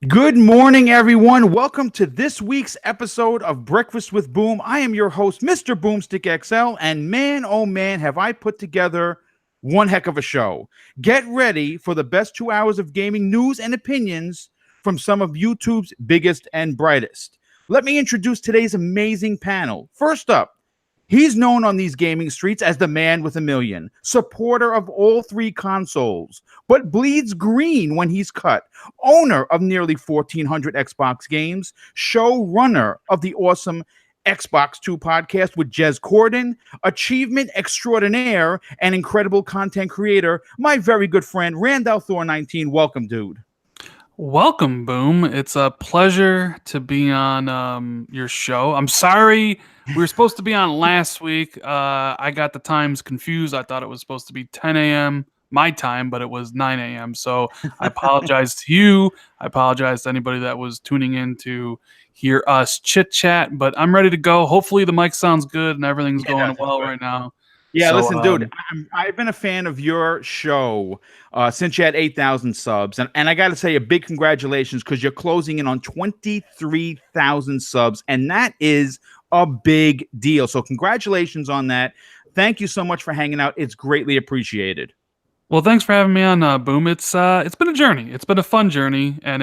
Good morning, everyone. Welcome to this week's episode of Breakfast with Boom. I am your host, MrBooMStickXL, and man, oh man, have I put together one heck of a show. Get ready for the best 2 hours of gaming news and opinions from some of YouTube's biggest and brightest. Let me introduce today's amazing panel. First up, he's known on these gaming streets as the man with a million, supporter of all three consoles, but bleeds green when he's cut, owner of nearly 1,400 Xbox games, showrunner of the awesome Xbox 2 podcast with Jez Corden, achievement extraordinaire, and incredible content creator, my very good friend, Randall Thor 19. Welcome, dude. Welcome, Boom. It's a pleasure to be on your show. I'm sorry we were supposed to be on last week. I got the times confused. I thought it was supposed to be 10 a.m. my time, but it was 9 a.m. So I apologize to you. I apologize to anybody that was tuning in to hear us chit chat. But I'm ready to go. Hopefully the mic sounds good and everything's going well right now. Yeah, So, listen, dude, I've been a fan of your show since you had 8,000 subs. And I got to say a big congratulations because you're closing in on 23,000 subs. And that is a big deal. So congratulations on that. Thank you so much for hanging out. It's greatly appreciated. Well, thanks for having me on, Boom. It's been a journey. It's been a fun journey, and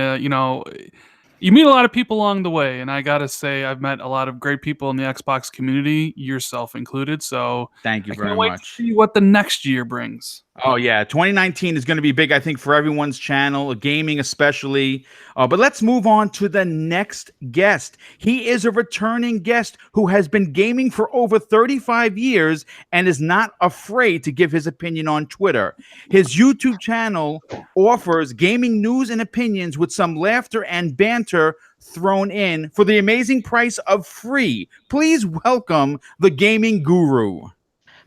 you meet a lot of people along the way. And I gotta say, I've met a lot of great people in the Xbox community, yourself included. So Thank you I very can't wait to much. see what the next year brings. Oh yeah, 2019 is going to be big, I think, for everyone's channel, gaming especially. But let's move on to the next guest. He is a returning guest who has been gaming for over 35 years and is not afraid to give his opinion on Twitter. His YouTube channel offers gaming news and opinions with some laughter and banter thrown in for the amazing price of free. Please welcome the gaming guru.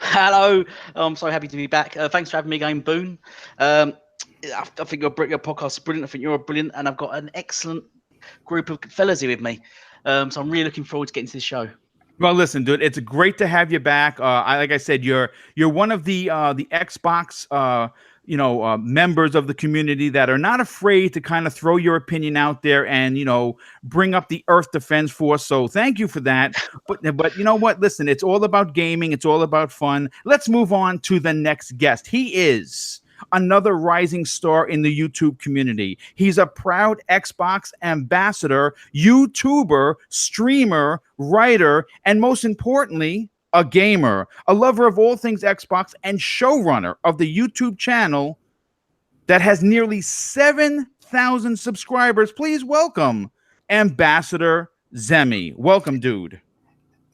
Hello, I'm so happy to be back. Thanks for having me again, Boone. I think your podcast is brilliant. I think you're brilliant, and I've got an excellent group of fellas here with me. So I'm really looking forward to getting to the show. Well, listen, dude, it's great to have you back. Like I said, you're one of the Xbox members of the community that are not afraid to kind of throw your opinion out there and bring up the Earth Defense Force. So thank you for that. But you know what? Listen, it's all about gaming. It's all about fun. Let's move on to the next guest. He is another rising star in the YouTube community. He's a proud Xbox ambassador, YouTuber, streamer, writer, and most importantly, a gamer, a lover of all things Xbox, and showrunner of the YouTube channel that has nearly 7,000 subscribers. Please welcome Ambassador Zemi. Welcome, dude.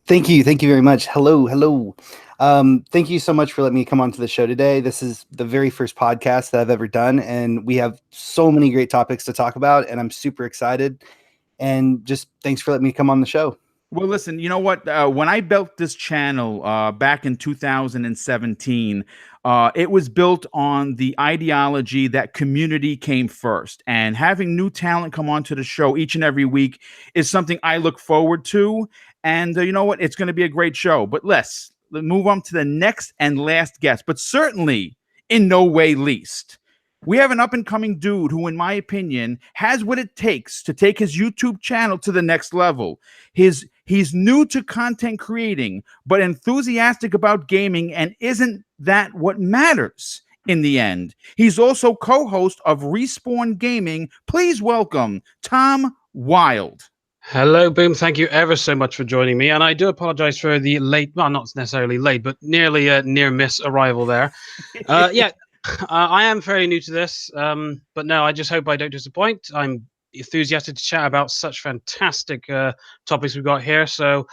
Thank you. Thank you very much. Hello. Thank you so much for letting me come onto the show today. This is the very first podcast that I've ever done, and we have so many great topics to talk about, and I'm super excited. And just thanks for letting me come on the show. Well, listen, you know what? When I built this channel back in 2017, it was built on the ideology that community came first. And having new talent come onto the show each and every week is something I look forward to. And you know what? It's going to be a great show. But let's move on to the next and last guest, but certainly in no way least. We have an up-and-coming dude who, in my opinion, has what it takes to take his YouTube channel to the next level. He's new to content creating, but enthusiastic about gaming, and isn't that what matters in the end? He's also co-host of Respawn Gaming. Please welcome Tom Wild. Hello, Boom. Thank you ever so much for joining me. And I do apologize for the late, well, not necessarily late, but nearly a near miss arrival there. I am fairly new to this, but no, I just hope I don't disappoint. I'm enthusiastic to chat about such fantastic topics we've got here. So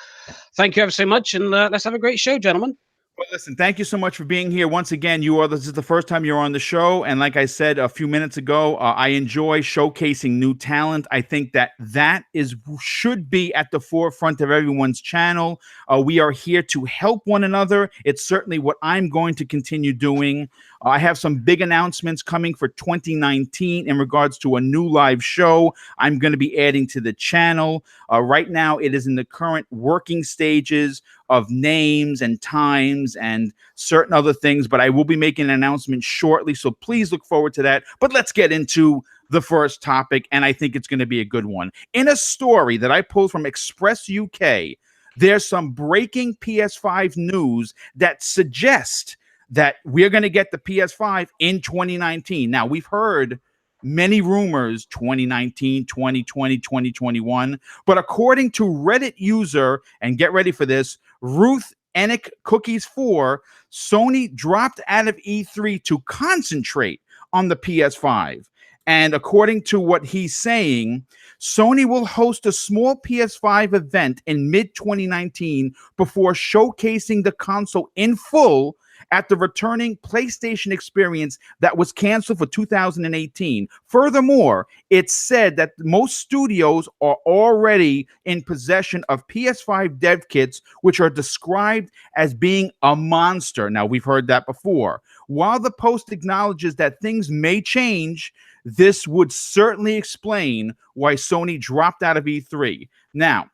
thank you ever so much, and let's have a great show, gentlemen. Well, listen, thank you so much for being here. Once again, this is the first time you're on the show. And like I said a few minutes ago, I enjoy showcasing new talent. I think that should be at the forefront of everyone's channel. We are here to help one another. It's certainly what I'm going to continue doing. I have some big announcements coming for 2019 in regards to a new live show I'm going to be adding to the channel. Right now, it is in the current working stages of names and times and certain other things, but I will be making an announcement shortly, so please look forward to that. But let's get into the first topic, and I think it's going to be a good one. In a story that I pulled from Express UK, there's some breaking PS5 news that suggest that we're going to get the PS5 in 2019. Now, we've heard many rumors 2019, 2020, 2021, but according to Reddit user, and get ready for this, Ruth Enick Cookies 4, Sony dropped out of E3 to concentrate on the PS5. And according to what he's saying, Sony will host a small PS5 event in mid-2019 before showcasing the console in full at the returning PlayStation experience that was canceled for 2018. Furthermore, it's said that most studios are already in possession of PS5 dev kits, which are described as being a monster. Now, we've heard that before. While the post acknowledges that things may change, this would certainly explain why Sony dropped out of E3. Now,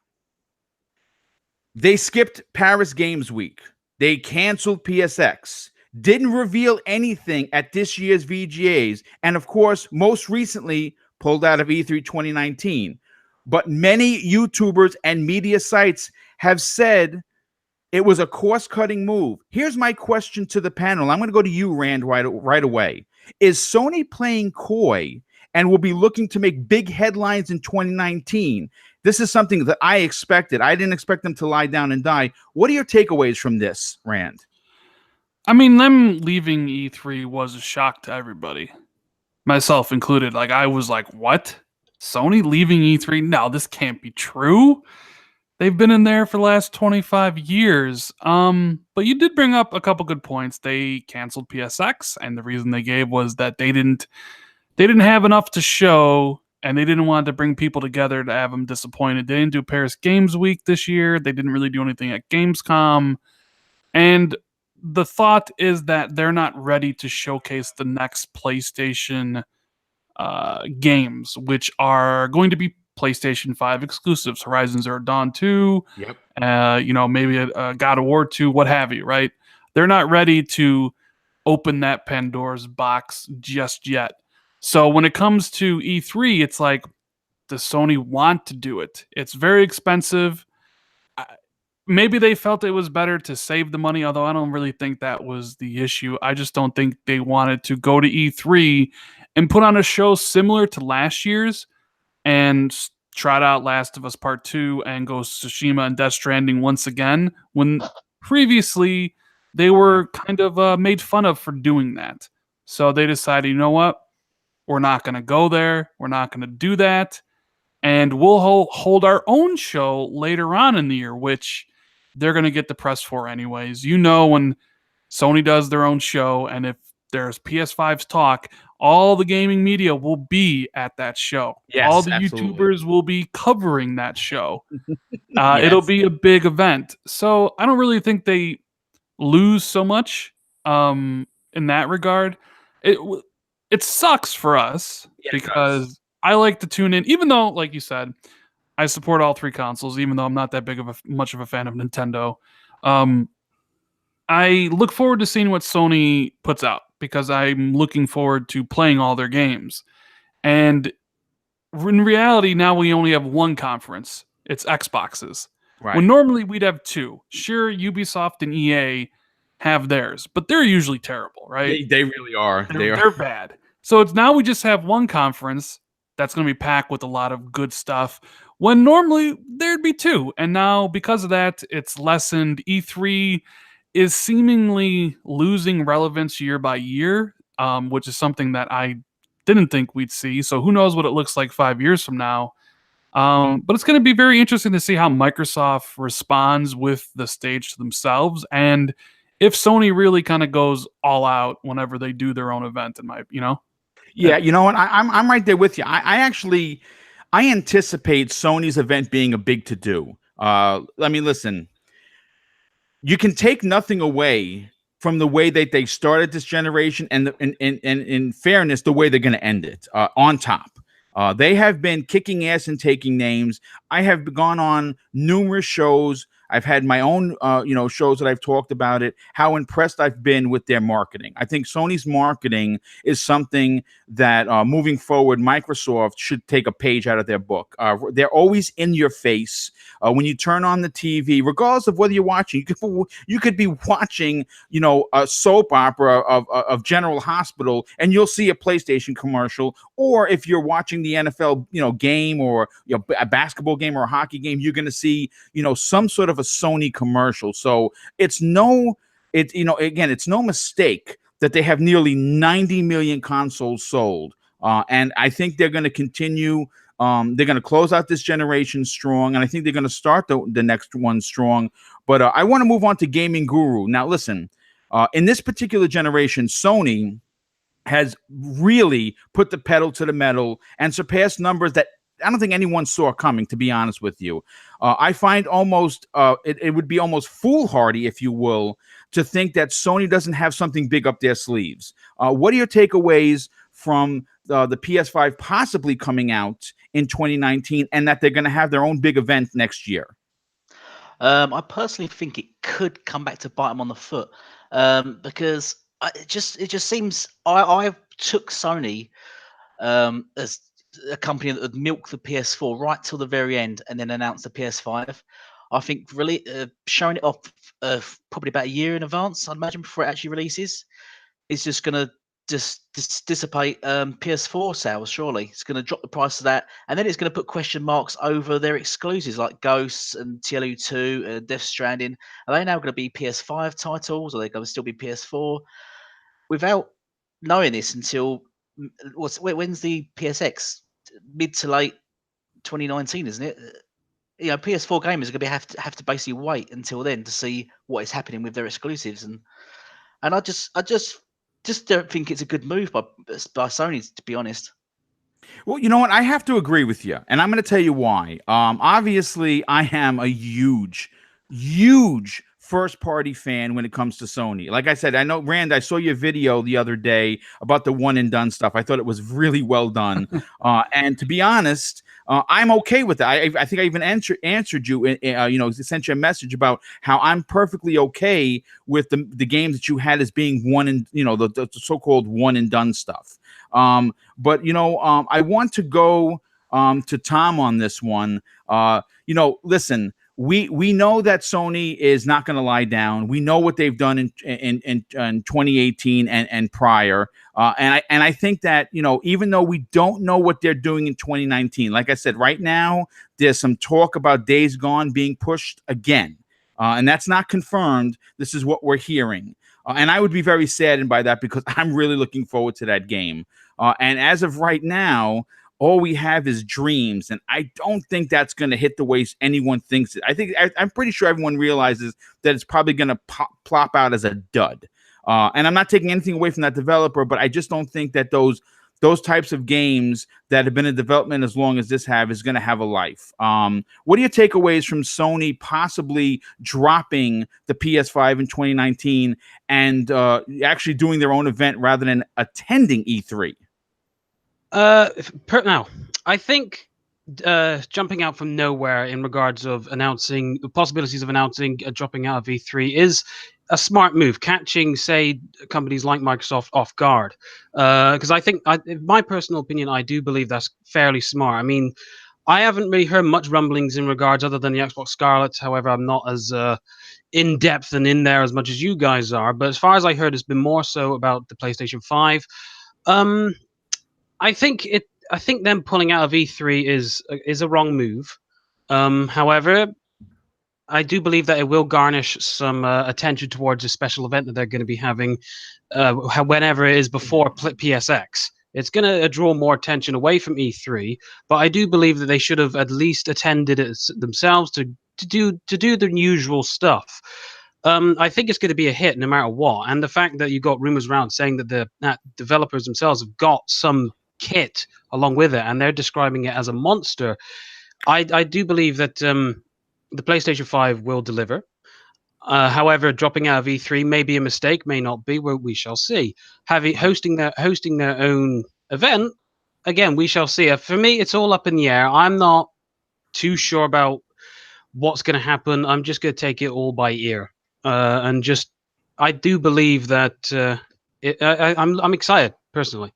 they skipped Paris Games Week. They canceled PSX, didn't reveal anything at this year's VGAs, and of course, most recently pulled out of E3 2019. But many YouTubers and media sites have said it was a cost-cutting move. Here's my question to the panel. I'm going to go to you, Rand, right away. Is Sony playing coy and will be looking to make big headlines in 2019? This is something that I expected. I didn't expect them to lie down and die. What are your takeaways from this, Rand? I mean, them leaving E3 was a shock to everybody, myself included. Like, I was like, what? Sony leaving E3? No, this can't be true. They've been in there for the last 25 years. But you did bring up a couple good points. They canceled PSX, and the reason they gave was that they didn't have enough to show, and they didn't want to bring people together to have them disappointed. They didn't do Paris Games Week this year. They didn't really do anything at Gamescom. And the thought is that they're not ready to showcase the next PlayStation games, which are going to be PlayStation 5 exclusives. Horizon Zero Dawn 2, maybe a God of War 2, what have you, right? They're not ready to open that Pandora's box just yet. So when it comes to E3, it's like, does Sony want to do it? It's very expensive. Maybe they felt it was better to save the money, although I don't really think that was the issue. I just don't think they wanted to go to E3 and put on a show similar to last year's and trot out Last of Us Part 2 and Ghost of Tsushima and Death Stranding once again, when previously they were kind of made fun of for doing that. So they decided, you know what? We're not going to go there. We're not going to do that. And we'll hold our own show later on in the year, which they're going to get the press for anyways. You know, when Sony does their own show, and if there's PS5's talk, all the gaming media will be at that show. Yes, all the absolutely. YouTubers will be covering that show. Yes. It'll be a big event. So I don't really think they lose so much in that regard. It sucks for us because I like to tune in, even though, like you said, I support all three consoles, even though I'm not that big of much of a fan of Nintendo. I look forward to seeing what Sony puts out because I'm looking forward to playing all their games. And in reality, now we only have one conference. It's Xboxes. Right. When normally we'd have two. Sure, Ubisoft and EA have theirs, but they're usually terrible, right? They really are. They're bad. So it's now we just have one conference that's going to be packed with a lot of good stuff when normally there'd be two. And now because of that, it's lessened. E3 is seemingly losing relevance year by year, which is something that I didn't think we'd see. So who knows what it looks like 5 years from now. But it's going to be very interesting to see how Microsoft responds with the stage to themselves, and if Sony really kind of goes all out whenever they do their own event. Yeah, you know what? I'm right there with you. I anticipate Sony's event being a big to do. I mean, listen, you can take nothing away from the way that they started this generation, and in fairness, the way they're going to end it on top. They have been kicking ass and taking names. I have gone on numerous shows. I've had my own, shows that I've talked about it, how impressed I've been with their marketing. I think Sony's marketing is something that moving forward, Microsoft should take a page out of their book. They're always in your face. When you turn on the TV, regardless of whether you're watching, you could be watching, a soap opera of General Hospital, and you'll see a PlayStation commercial. Or if you're watching the NFL, game, or a basketball game or a hockey game, you're going to see, some sort of a Sony commercial. So it's no mistake that they have nearly 90 million consoles sold. And I think they're going to continue. They're going to close out this generation strong, and I think they're going to start the next one strong. But I want to move on to Gaming Guru. Now, listen, in this particular generation, Sony has really put the pedal to the metal and surpassed numbers that I don't think anyone saw coming, to be honest with you. I find almost it would be almost foolhardy, if you will, to think that Sony doesn't have something big up their sleeves. What are your takeaways from the PS5 possibly coming out in 2019, and that they're going to have their own big event next year? I personally think it could come back to bite them on the foot, because it just seems I took Sony as a company that would milk the PS4 right till the very end and then announce the PS5. I think really showing it off probably about a year in advance, I'd imagine, before it actually releases, is just going to dissipate PS4 sales. Surely it's going to drop the price of that, and then it's going to put question marks over their exclusives like Ghosts and TLU2 and Death Stranding. Are they now going to be PS5 titles, or are they going to still be PS4? Without knowing this until when's the PSX? Mid to late 2019, isn't it? PS4 gamers are going to have to basically wait until then to see what is happening with their exclusives, and I just don't think it's a good move by Sony, to be honest. Well, you know what? I have to agree with you, and I'm going to tell you why. Obviously, I am a huge first-party fan when it comes to Sony. Like I said, I know, Rand, I saw your video the other day about the one-and-done stuff. I thought it was really well done. And to be honest, I'm okay with that. I think I even answered you, sent you a message about how I'm perfectly okay with the games that you had as being one and, the so-called one-and-done stuff. But I want to go to Tom on this one. Listen, we know that Sony is not going to lie down. We know what they've done in 2018 and prior. And I think that, even though we don't know what they're doing in 2019, like I said, right now, there's some talk about Days Gone being pushed again. And that's not confirmed. This is what we're hearing. And I would be very saddened by that, because I'm really looking forward to that game. And as of right now, all we have is dreams, and I don't think that's going to hit the way anyone thinks it. I'm pretty sure everyone realizes that it's probably going to plop out as a dud. And I'm not taking anything away from that developer, but I just don't think that those types of games that have been in development as long as this is going to have a life. What are your takeaways from Sony possibly dropping the PS5 in 2019 and actually doing their own event rather than attending E3? Now, I think jumping out from nowhere in regards of announcing the possibilities of announcing dropping out of E3 is a smart move, catching, say, companies like Microsoft off guard. Because I think, in my personal opinion, I do believe that's fairly smart. I mean, I haven't really heard much rumblings in regards other than the Xbox Scarlet. However, I'm not as in depth and in there as much as you guys are. But as far as I heard, it's been more so about the PlayStation 5. I think them pulling out of E3 is a wrong move. However, I do believe that it will garnish some attention towards a special event that they're going to be having whenever it is before PSX. It's going to draw more attention away from E3, but I do believe that they should have at least attended it themselves to do the usual stuff. I think it's going to be a hit no matter what, and the fact that you got rumors around saying that the developers themselves have got some kit along with it, and they're describing it as a monster. I do believe that the PlayStation 5 will deliver. However, dropping out of E3 may be a mistake, may not be. We shall see. Hosting their own event, again, we shall see. For me, it's all up in the air. I'm not too sure about what's going to happen. I'm just going to take it all by ear, and just I do believe that I'm excited personally.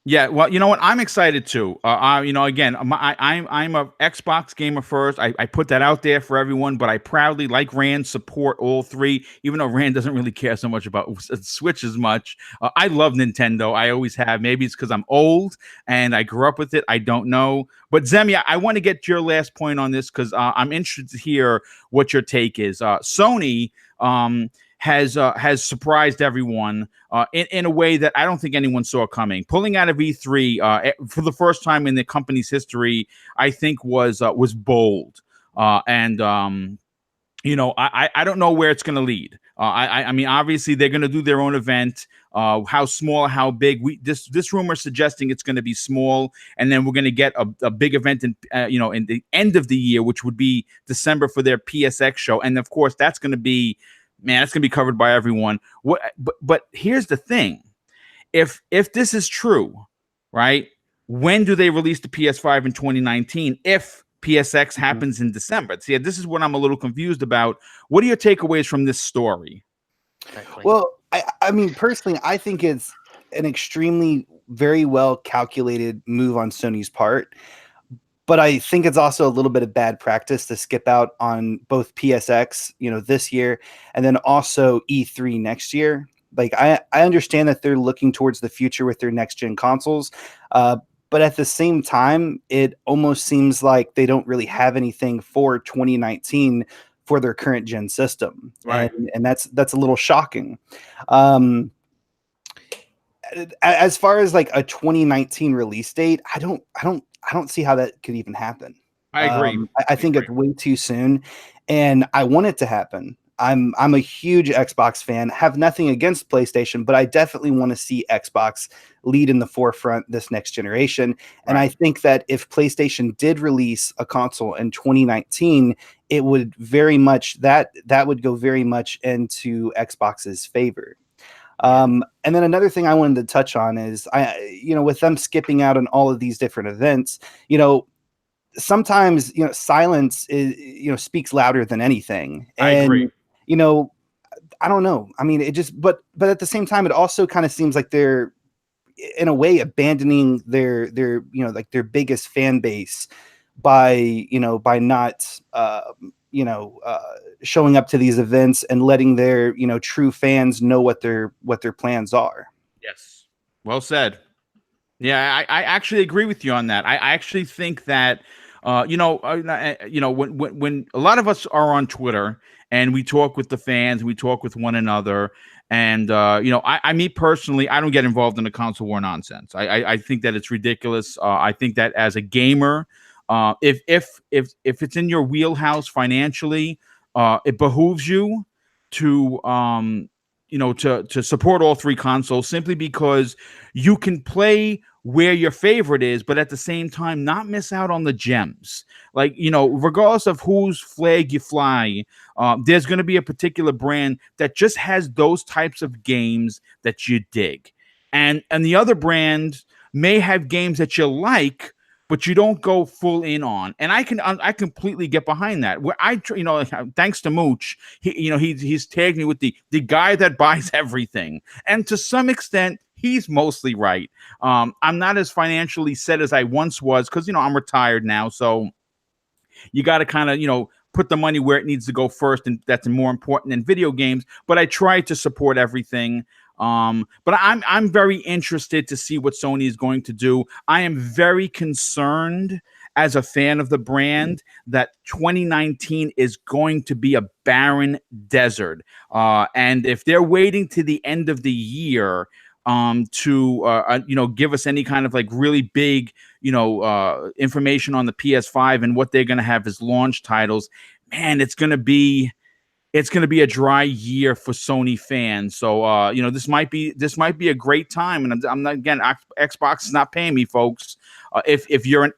Yeah, well, you know what? I'm excited too. Again, I'm a Xbox gamer first. I put that out there for everyone, but I proudly, like Rand, support all three. Even though Rand doesn't really care so much about Switch as much, I love Nintendo. I always have. Maybe it's because I'm old and I grew up with it. I don't know. But Zemia, I want to get your last point on this because I'm interested to hear what your take is. Sony. Has surprised everyone in a way that I don't think anyone saw coming. Pulling out of E3 for the first time in the company's history, I think was bold. I don't know where it's going to lead. I mean, obviously they're going to do their own event. How small, how big? This rumor is suggesting it's going to be small, and then we're going to get a big event in the end of the year, which would be December for their PSX show, and of course that's going to be. Man, it's gonna be covered by everyone. But here's the thing: if this is true, right? When do they release the PS5 in 2019? If PSX happens in December, see, this is what I'm a little confused about. What are your takeaways from this story? Well, I mean, personally, I think it's an extremely very well calculated move on Sony's part. But I think it's also a little bit of bad practice to skip out on both PSX, this year, and then also E3 next year. Like I understand that they're looking towards the future with their next gen consoles, but at the same time, it almost seems like they don't really have anything for 2019 for their current gen system, right? And that's a little shocking. As far as like a 2019 release date, I don't see how that could even happen. I agree. I think it's way too soon, and I want it to happen. I'm a huge Xbox fan. Have nothing against PlayStation, but I definitely want to see Xbox lead in the forefront this next generation. And I think that if PlayStation did release a console in 2019, it would very much that would go very much into Xbox's favor. And then another thing I wanted to touch on is with them skipping out on all of these different events, sometimes, silence is, speaks louder than anything. And, I agree. I don't know. I mean, it just, but at the same time, it also kind of seems like they're in a way abandoning their like their biggest fan base by not, showing up to these events and letting their true fans know what their plans are. Yes, well said. Yeah, I actually agree with you on that. I actually think that when a lot of us are on Twitter and we talk with the fans, we talk with one another, and I me personally, I don't get involved in the console war nonsense. I think that it's ridiculous. I think that as a gamer, if it's in your wheelhouse financially, it behooves you to to support all three consoles, simply because you can play where your favorite is, but at the same time not miss out on the gems. Like, regardless of whose flag you fly, there's going to be a particular brand that just has those types of games that you dig, and the other brand may have games that you like, but you don't go full in on. And I completely get behind that. Where thanks to Mooch, he's tagged me with the guy that buys everything. And to some extent, he's mostly right. I'm not as financially set as I once was, because I'm retired now. So you got to kind of put the money where it needs to go first, and that's more important than video games. But I try to support everything. But I'm very interested to see what Sony is going to do. I am very concerned as a fan of the brand that 2019 is going to be a barren desert. And if they're waiting to the end of the year to give us any kind of like really big information on the PS5 and what they're going to have as launch titles, man, it's going to be a dry year for Sony fans. So, this might be a great time. And I'm not, again, Xbox is not paying me, folks. If you're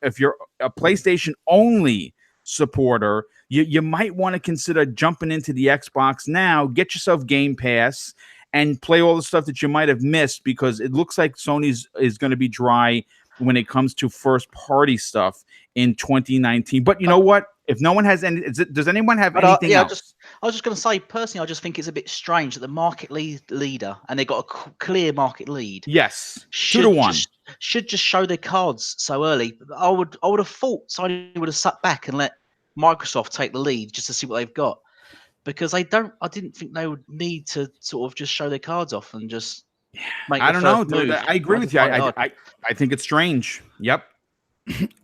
a PlayStation only supporter, you might want to consider jumping into the Xbox now. Get yourself Game Pass and play all the stuff that you might have missed, because it looks like Sony's is going to be dry when it comes to first party stuff in 2019. But you know what? If no one has any, does anyone have anything else? I was just going to say, personally, I just think it's a bit strange that the market leader, and they got a clear market lead. Yes, 2-1. Should just show their cards so early. I would have thought Sony would have sat back and let Microsoft take the lead just to see what they've got, because I didn't think they would need to sort of just show their cards off and just make. I don't know. I agree with you. I think it's strange. Yep.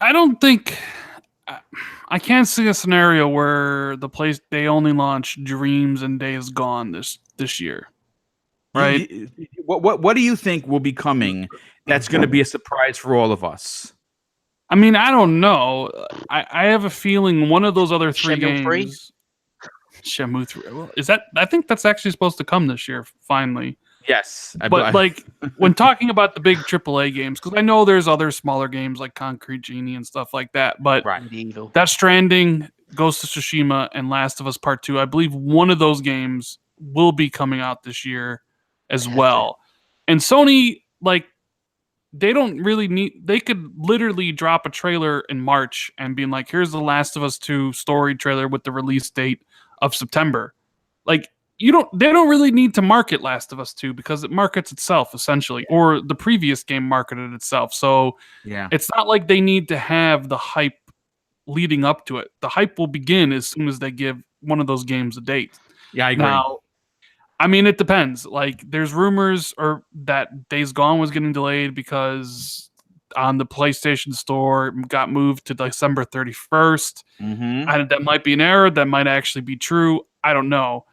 I don't think. I can't see a scenario where they only launch Dreams and Days Gone this year, right? What do you think will be coming that's going to be a surprise for all of us? I mean, I don't know. I have a feeling one of those other three games. Shenmue 3. Well, is that? I think that's actually supposed to come this year. Finally. Yes, but like when talking about the big AAA games, because I know there's other smaller games like Concrete Genie and stuff like that, but Death Stranding, Ghost of Tsushima, and Last of Us Part 2, I believe one of those games will be coming out this year as well. And Sony, like, they don't really need. They could literally drop a trailer in March and be like, "Here's the Last of Us 2 story trailer with the release date of September." Like. They don't really need to market Last of Us 2 because it markets itself essentially, or the previous game marketed itself. So it's not like they need to have the hype leading up to it. The hype will begin as soon as they give one of those games a date. Yeah, I agree. Now, I mean, it depends. Like, there's rumors that Days Gone was getting delayed because on the PlayStation Store it got moved to December 31st. And that might be an error. That might actually be true. I don't know.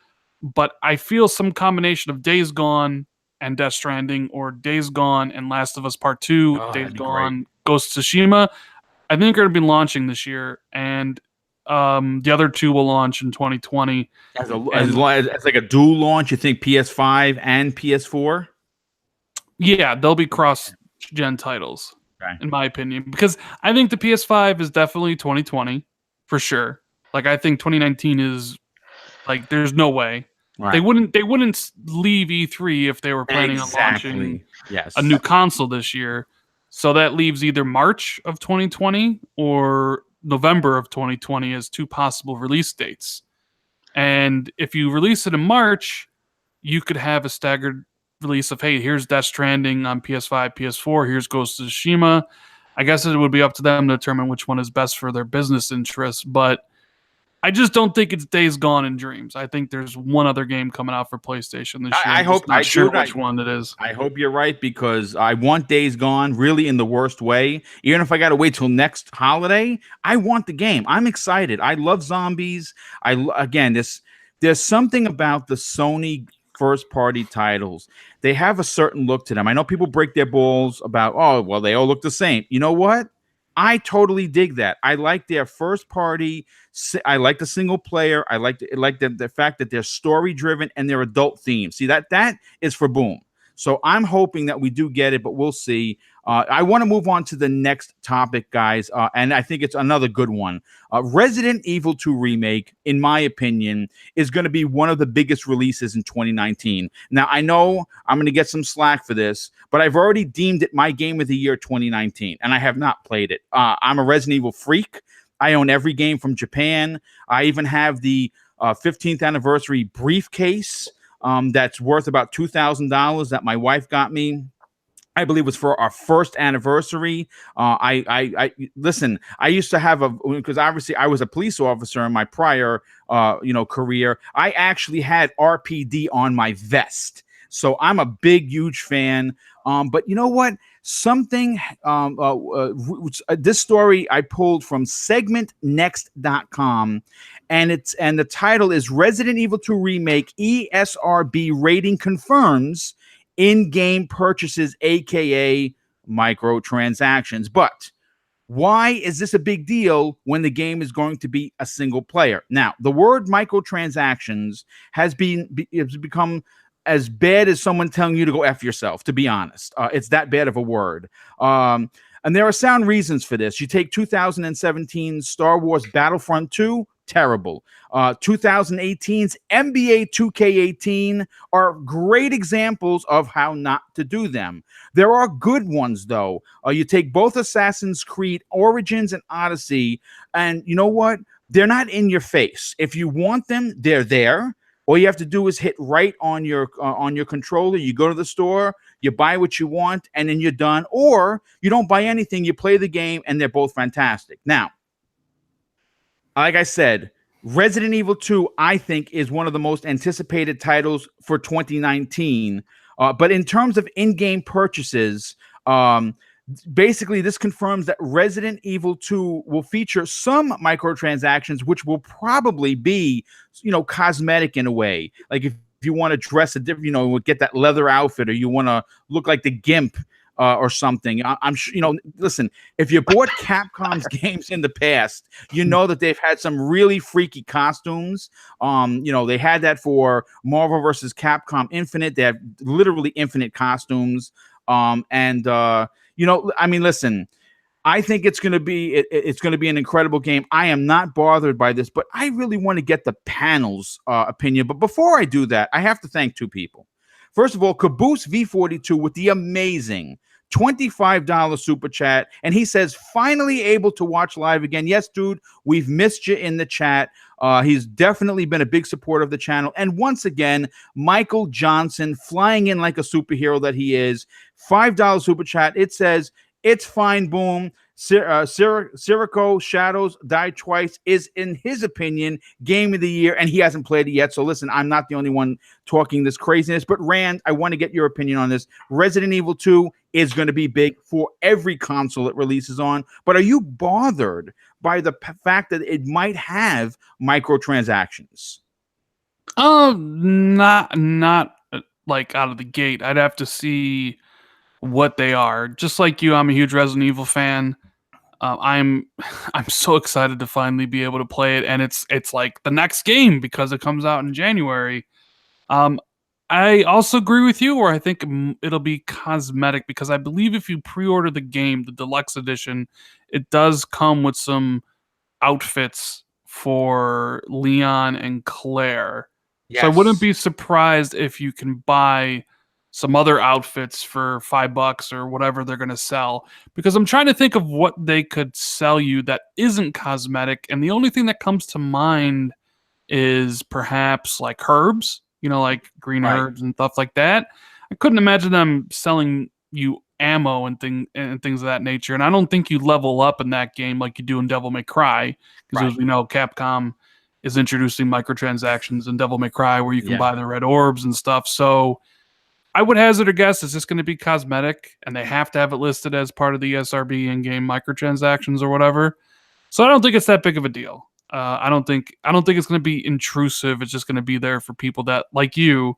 But I feel some combination of Days Gone and Death Stranding, or Days Gone and Last of Us Part 2, Days Gone, Ghost of Tsushima, I think are going to be launching this year. And the other two will launch in 2020. As like a dual launch, you think PS5 and PS4? Yeah, they'll be cross-gen titles, in my opinion. Because I think the PS5 is definitely 2020, for sure. Like, I think 2019 is... Like, there's no way. Right. They wouldn't leave E3 if they were planning on launching a new console this year. So that leaves either March of 2020 or November of 2020 as two possible release dates. And if you release it in March, you could have a staggered release of, hey, here's Death Stranding on PS5, PS4, here's Ghost of Tsushima. I guess it would be up to them to determine which one is best for their business interests, but I just don't think it's Days Gone and Dreams. I think there's one other game coming out for PlayStation this year. I'm not sure which one it is. I hope you're right, because I want Days Gone really in the worst way. Even if I got to wait till next holiday, I want the game. I'm excited. I love zombies. There's something about the Sony first-party titles. They have a certain look to them. I know people break their balls about, they all look the same. You know what? I totally dig that. I like their first party. I like the single player. I like the fact that they're story driven and they're adult themed. See, that is for Boom. So I'm hoping that we do get it, but we'll see. I want to move on to the next topic, guys, and I think it's another good one. Resident Evil 2 Remake, in my opinion, is going to be one of the biggest releases in 2019. Now, I know I'm going to get some slack for this, but I've already deemed it my game of the year 2019, and I have not played it. I'm a Resident Evil freak. I own every game from Japan. I even have the 15th anniversary briefcase that's worth about $2,000 that my wife got me. I believe it was for our first anniversary. I listen. I used to have because obviously I was a police officer in my prior career. I actually had RPD on my vest, so I'm a big, huge fan. But you know what? Something. This story I pulled from segmentnext.com. And the title is Resident Evil 2 Remake ESRB rating confirms in-game purchases, aka microtransactions. But why is this a big deal when the game is going to be a single player? Now, the word microtransactions has become as bad as someone telling you to go F yourself, to be honest. It's that bad of a word. And there are sound reasons for this. You take 2017 Star Wars Battlefront 2, terrible. 2018's NBA 2K18 are great examples of how not to do them. There are good ones, though. You take both Assassin's Creed Origins and Odyssey, and you know what? They're not in your face. If you want them, they're there. All you have to do is hit right on your controller. You go to the store, you buy what you want, and then you're done. Or you don't buy anything. You play the game, and they're both fantastic. Now, like I said, Resident Evil 2, I think, is one of the most anticipated titles for 2019. But in terms of in-game purchases, basically, this confirms that Resident Evil 2 will feature some microtransactions, which will probably be, cosmetic in a way. Like if you want to dress a different, get that leather outfit, or you want to look like the Gimp or something. I'm sure, listen, if you bought Capcom's games in the past, you know that they've had some really freaky costumes. They had that for Marvel vs. Capcom Infinite. They have literally infinite costumes. Listen, I think it's going to be an incredible game. I am not bothered by this, but I really want to get the panel's opinion. But before I do that, I have to thank two people. First of all, Caboose V42 with the amazing $25 super chat. And he says, finally able to watch live again. Yes, dude, we've missed you in the chat. He's definitely been a big supporter of the channel. And once again, Michael Johnson, flying in like a superhero that he is, $5 super chat. It says, it's fine, Boom. Sirico Shadows Die Twice is, in his opinion, game of the year, and he hasn't played it yet. So listen, I'm not the only one talking this craziness. But Rand, I want to get your opinion on this. Resident Evil 2 is going to be big for every console it releases on. But are you bothered by the fact that it might have microtransactions? Not like out of the gate. I'd have to see what they are. Just like you, I'm a huge Resident Evil fan. I'm so excited to finally be able to play it, and it's like the next game because it comes out in January. I also agree with you, or I think it'll be cosmetic, because I believe if you pre-order the game, the deluxe edition, it does come with some outfits for Leon and Claire. Yes. So I wouldn't be surprised if you can buy some other outfits for $5 or whatever they're going to sell, because I'm trying to think of what they could sell you that isn't cosmetic. And the only thing that comes to mind is perhaps like herbs, like green herbs and stuff like that. I couldn't imagine them selling you ammo and things of that nature. And I don't think you level up in that game like you do in Devil May Cry, because as we know, Capcom is introducing microtransactions in Devil May Cry where you can buy the red orbs and stuff. So I would hazard a guess it's just going to be cosmetic, and they have to have it listed as part of the ESRB in-game microtransactions or whatever. So I don't think it's that big of a deal. I don't think it's going to be intrusive. It's just going to be there for people that, like you,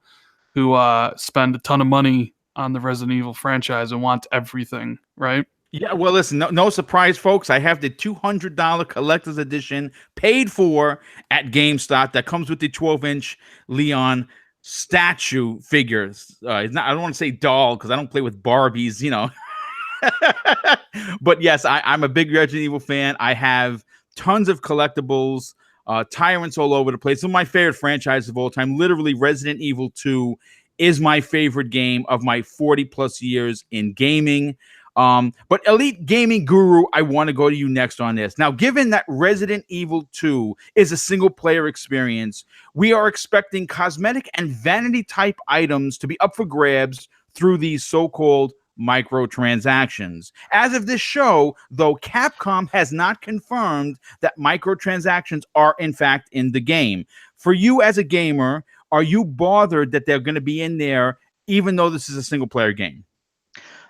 who spend a ton of money on the Resident Evil franchise and want everything, right? Yeah, well, listen, no surprise, folks. I have the $200 collector's edition paid for at GameStop that comes with the 12-inch Leon statue figures. It's not, I don't want to say doll because I don't play with Barbies, But yes, I'm a big Resident Evil fan. I have tons of collectibles, tyrants all over the place. Some of my favorite franchises of all time. Literally, Resident Evil 2 is my favorite game of my 40 plus years in gaming. But Elite Gaming Guru, I want to go to you next on this. Now, given that Resident Evil 2 is a single-player experience, we are expecting cosmetic and vanity-type items to be up for grabs through these so-called microtransactions. As of this show, though, Capcom has not confirmed that microtransactions are, in fact, in the game. For you as a gamer, are you bothered that they're going to be in there, even though this is a single-player game?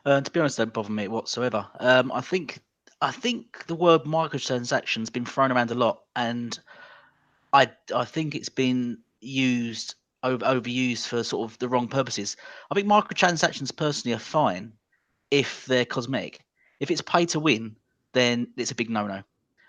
To be honest, don't bother me whatsoever. I think the word microtransactions has been thrown around a lot, and I think it's been overused for sort of the wrong purposes. I think microtransactions personally are fine if they're cosmetic. If it's pay to win, then it's a big no-no.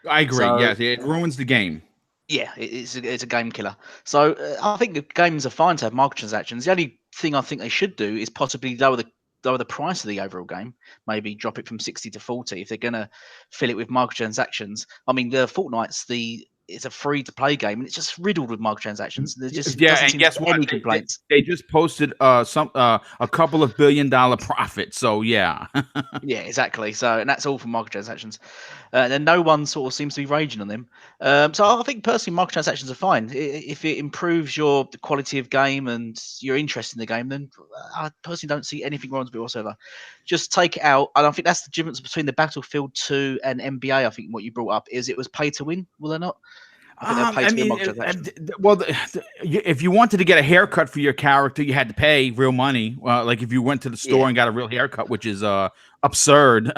I agree. So, yes, it ruins the game. Yeah, it's a game killer. So I think the games are fine to have microtransactions. The only thing I think they should do is possibly lower the price of the overall game, maybe drop it from 60 to 40 if they're going to fill it with microtransactions. I mean, the Fortnite's the it's a free to play game, and it's just riddled with microtransactions. There's just Yeah, doesn't and seem guess to be what? any complaints. They just posted a couple of $1 billion profit. So yeah. Yeah, exactly. So, and that's all from microtransactions. And no one sort of seems to be raging on them. So I think personally, microtransactions are fine. If it improves the quality of game and your interest in the game, then I personally don't see anything wrong with it whatsoever. Just take it out. And I think that's the difference between the Battlefield 2 and NBA. I think what you brought up is it was pay to win, will it not? I think they'll pay to win microtransactions. If you wanted to get a haircut for your character, you had to pay real money. Like if you went to the store and got a real haircut, which is absurd.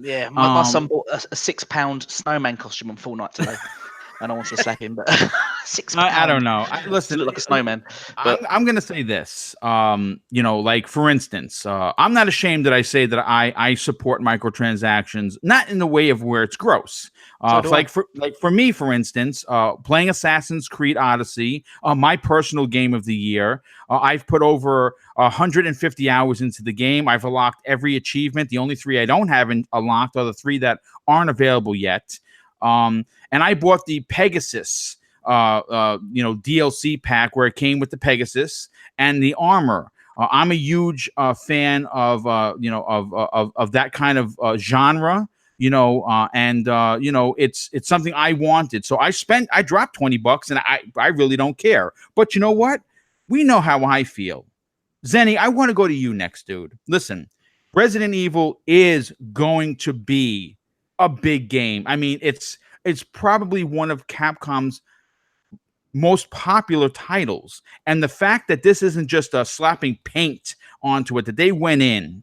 Yeah, my son bought a £6 snowman costume on Fortnite today. And I want to slap him, but £6. I don't know. Listen, look like a snowman. But I'm going to say this. Like for instance, I'm not ashamed that I say that I support microtransactions, not in the way of where it's gross. For me, for instance, playing Assassin's Creed Odyssey, my personal game of the year. I've put over 150 hours into the game. I've unlocked every achievement. The only 3 I don't have unlocked are the 3 that aren't available yet. And I bought the Pegasus, DLC pack where it came with the Pegasus and the armor. I'm a huge fan of that kind of genre, it's something I wanted. So I dropped $20 and I really don't care. But you know what? We know how I feel. Zenny, I want to go to you next, dude. Listen, Resident Evil is going to be a big game. I mean, it's probably one of Capcom's most popular titles. And the fact that this isn't just slapping paint onto it, that they went in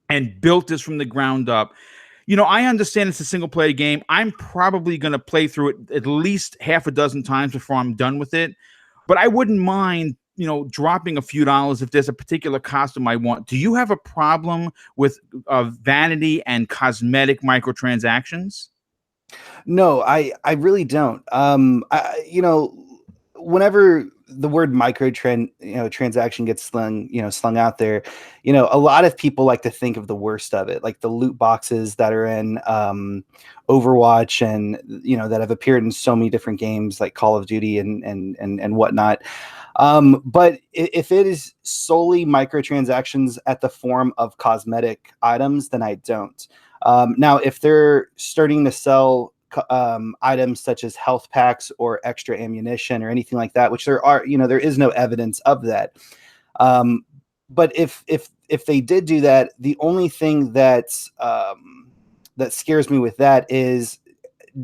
and built this from the ground up. I understand it's a single player game. I'm probably going to play through it at least half a dozen times before I'm done with it. But I wouldn't mind, dropping a few dollars if there's a particular costume I want. Do you have a problem with vanity and cosmetic microtransactions? No, I really don't. Whenever the word transaction gets slung out there, a lot of people like to think of the worst of it, like the loot boxes that are in Overwatch and that have appeared in so many different games like Call of Duty and whatnot. But if it is solely microtransactions at the form of cosmetic items, then I don't. Now, if they're starting to sell items such as health packs or extra ammunition or anything like that, which there is no evidence of that. But if they did do that, the only thing that scares me with that is,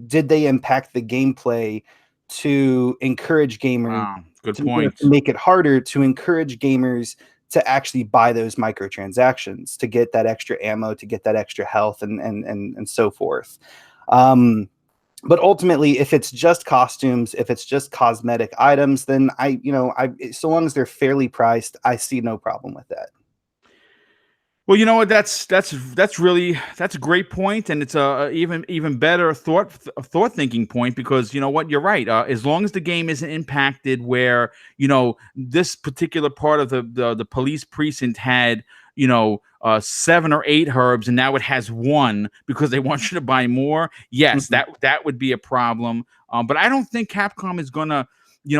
did they impact the gameplay to encourage gamers? Good point. To make it harder to encourage gamers to actually buy those microtransactions, to get that extra ammo, to get that extra health, and so forth. But ultimately, if it's just costumes, if it's just cosmetic items, then so long as they're fairly priced, I see no problem with that. Well, you know what? That's a great point, and it's a even better thought thinking point, because you know what, you're right. As long as the game isn't impacted where this particular part of the police precinct had 7 or 8 herbs and now it has 1 because they want you to buy more. Yes, that would be a problem. But I don't think Capcom is gonna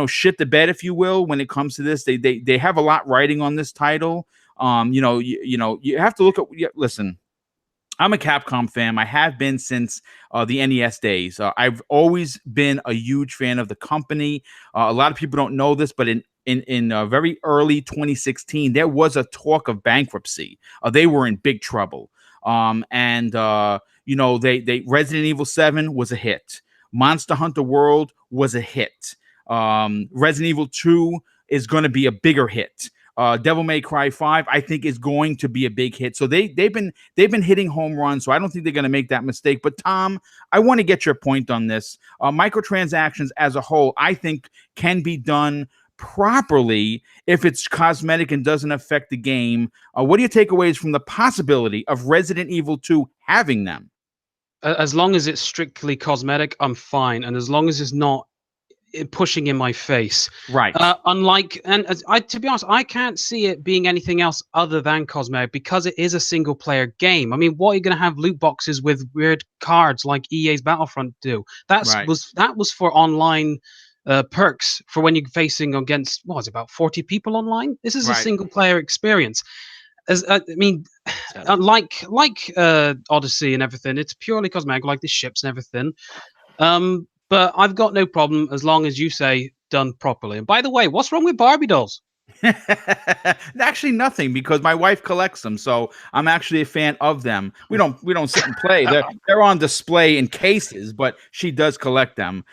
shit the bed, if you will, when it comes to this. They have a lot riding on this title. You have to look at. Listen, I'm a Capcom fan. I have been since the NES days. I've always been a huge fan of the company. A lot of people don't know this, but in very early 2016, there was a talk of bankruptcy. They were in big trouble. Resident Evil 7 was a hit. Monster Hunter World was a hit. Resident Evil 2 is going to be a bigger hit. Devil May Cry 5, I think, is going to be a big hit. So they've been hitting home runs. So I don't think they're going to make that mistake. But Tom, I want to get your point on this. Microtransactions as a whole, I think, can be done properly if it's cosmetic and doesn't affect the game. What are your takeaways from the possibility of Resident Evil 2 having them? As long as it's strictly cosmetic, I'm fine. And as long as it's not pushing in my face. Right. Unlike, and to be honest, I can't see it being anything else other than cosmetic because it is a single player game. I mean, what are you going to have loot boxes with weird cards like EA's Battlefront do? That was for online perks for when you're facing against, what was it, about 40 people online. This is a single player experience. As I mean, like Odyssey and everything, it's purely cosmetic, like the ships and everything. But I've got no problem as long as you say done properly. And by the way, what's wrong with Barbie dolls? Actually, nothing, because my wife collects them, so I'm actually a fan of them. We don't sit and play. They're on display in cases, but she does collect them.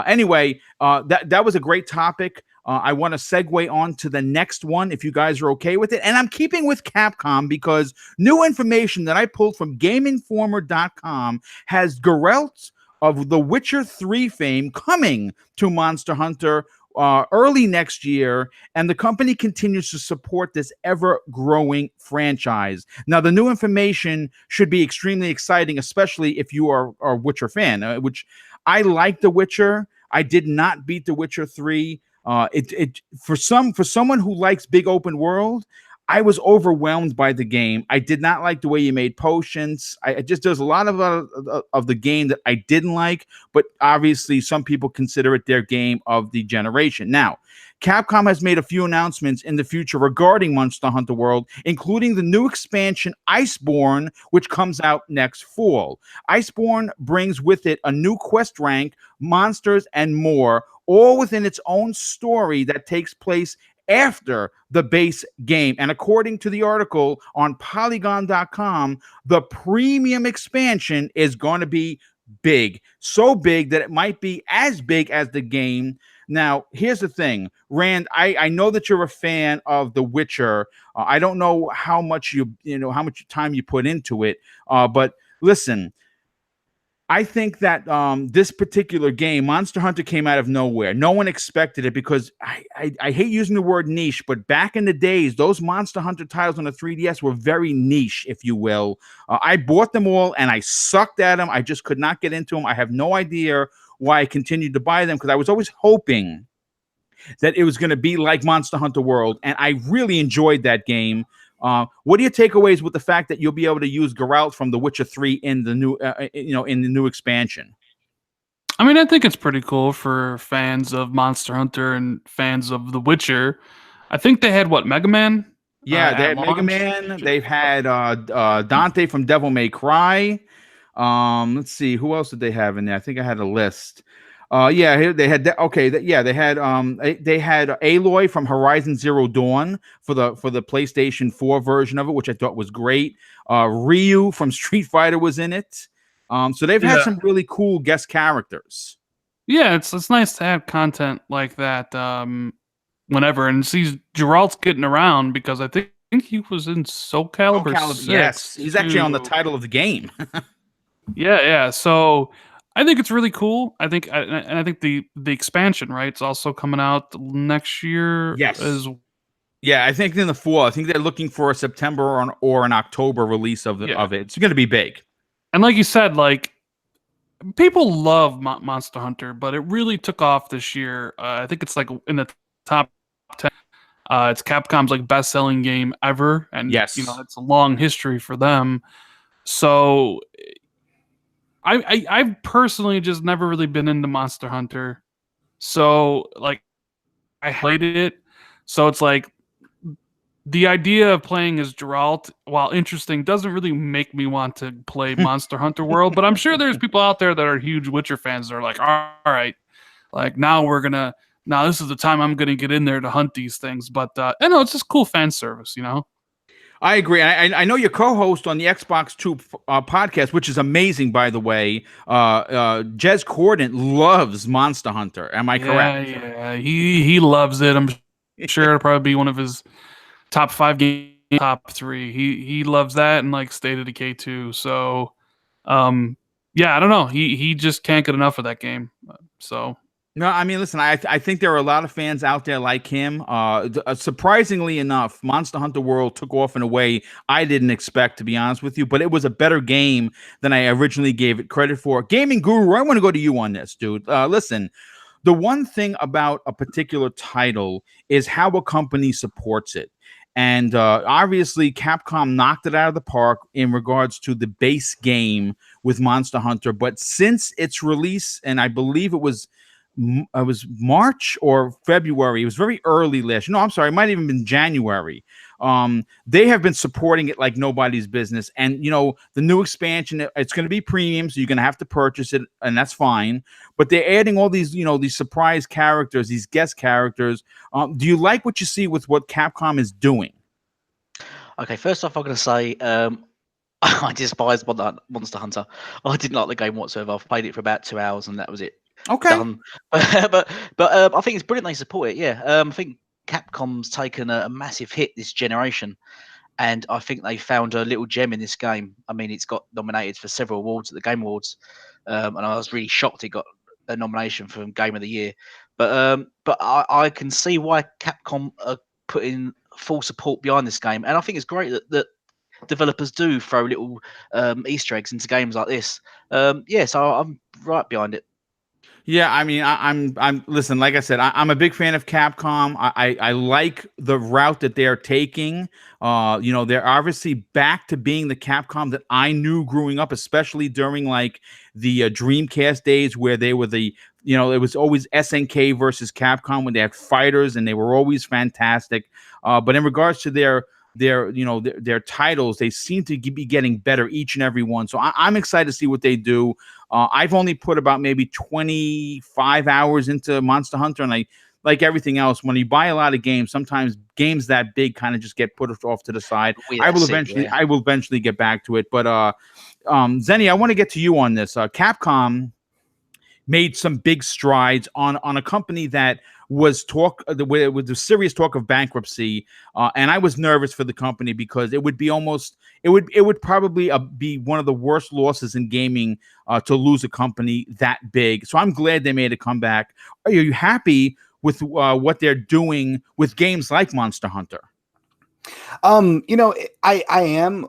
Anyway, that was a great topic. I want to segue on to the next one, if you guys are okay with it. And I'm keeping with Capcom because new information that I pulled from GameInformer.com has Geralt of The Witcher 3 fame coming to Monster Hunter early next year, and the company continues to support this ever-growing franchise. Now, the new information should be extremely exciting, especially if you are a Witcher fan, which I like The Witcher. I did not beat The Witcher 3. For someone who likes big open world, I was overwhelmed by the game. I did not like the way you made potions. There's a lot of the game that I didn't like, but obviously some people consider it their game of the generation. Now, Capcom has made a few announcements in the future regarding Monster Hunter World, including the new expansion Iceborne, which comes out next fall. Iceborne brings with it a new quest rank, monsters, and more, all within its own story that takes place after the base game. And according to the article on Polygon.com, the premium expansion is going to be big. So big that it might be as big as the game. Now, here's the thing, Rand, I know that you're a fan of The Witcher. I don't know how much how much time you put into it. But listen, I think that this particular game, Monster Hunter, came out of nowhere. No one expected it because I hate using the word niche, but back in the days, those Monster Hunter titles on the 3DS were very niche, if you will. I bought them all and I sucked at them. I just could not get into them. I have no idea why I continued to buy them because I was always hoping that it was going to be like Monster Hunter World, and I really enjoyed that game. What are your takeaways with the fact that you'll be able to use Geralt from The Witcher 3 in the new, in the new expansion? I mean, I think it's pretty cool for fans of Monster Hunter and fans of The Witcher. I think they had Mega Man. Yeah, they had Mega Man. They've had Dante from Devil May Cry. Let's see, who else did they have in there? I think I had a list. Yeah, they had they had Aloy from Horizon Zero Dawn for the PlayStation 4 version of it, which I thought was great. Ryu from Street Fighter was in it. So they've had some really cool guest characters. Yeah, it's nice to have content like that whenever, and see Geralt's getting around because I think he was in Soul Calibur 6. Yes, he's actually on the title of the game. Yeah. So I think it's really cool. I think the expansion, right? It's also coming out next year. Yes. Yeah, I think in the fall. I think they're looking for a September or an October release of it. It's going to be big. And like you said, like people love Monster Hunter, but it really took off this year. I think it's like in the top 10. It's Capcom's like best-selling game ever, and yes, it's a long history for them. So I've personally just never really been into Monster Hunter. So like I hated it. So it's like the idea of playing as Geralt, while interesting, doesn't really make me want to play Monster Hunter World. But I'm sure there's people out there that are huge Witcher fans that are like, all right, like now this is the time I'm gonna get in there to hunt these things. But I know it's just cool fan service, I agree. I know your co-host on the Xbox 2 podcast, which is amazing, by the way. Jez Corden loves Monster Hunter. Am I correct? Yeah, he loves it. I'm sure it'll probably be one of his top 5 games, top 3. He loves that, and like State of Decay 2. So, yeah, I don't know. He just can't get enough of that game. So. No, I mean, listen, I think there are a lot of fans out there like him. Surprisingly enough, Monster Hunter World took off in a way I didn't expect, to be honest with you, but it was a better game than I originally gave it credit for. Gaming Guru, I want to go to you on this, dude. Listen, the one thing about a particular title is how a company supports it. And obviously, Capcom knocked it out of the park in regards to the base game with Monster Hunter. But since its release, and I believe it was March or February, it was very early last. No, I'm sorry, it might have even been January. They have been supporting it like nobody's business. And the new expansion, it's going to be premium, so you're going to have to purchase it, and that's fine. But they're adding all these, these surprise characters, these guest characters. Do you like what you see with what Capcom is doing? Okay, first off, I'm going to say I despise Monster Hunter. I didn't like the game whatsoever. I've played it for about 2 hours, and that was it. Okay. Done. but I think it's brilliant they support it. Yeah. I think Capcom's taken a massive hit this generation, and I think they found a little gem in this game. I mean, it's got nominated for several awards at the Game Awards, and I was really shocked it got a nomination for Game of the Year. But I can see why Capcom are putting full support behind this game, and I think it's great that developers do throw little Easter eggs into games like this. Yeah, so I'm right behind it. Yeah, I mean, I'm listen, like I said, I'm a big fan of Capcom. I like the route that they're taking. They're obviously back to being the Capcom that I knew growing up, especially during like the Dreamcast days where they were it was always SNK versus Capcom when they had fighters and they were always fantastic. But in regards to their titles, they seem to be getting better each and every one. So I'm excited to see what they do. I've only put about maybe 25 hours into Monster Hunter, and like everything else, when you buy a lot of games, sometimes games that big kind of just get put off to the side. I will eventually get back to it. But Zenny, I want to get to you on this. Capcom made some big strides on a company that was with serious talk of bankruptcy, and I was nervous for the company because it would probably be one of the worst losses in gaming to lose a company that big. So I'm glad they made a comeback. Are you happy with what they're doing with games like Monster Hunter? I am.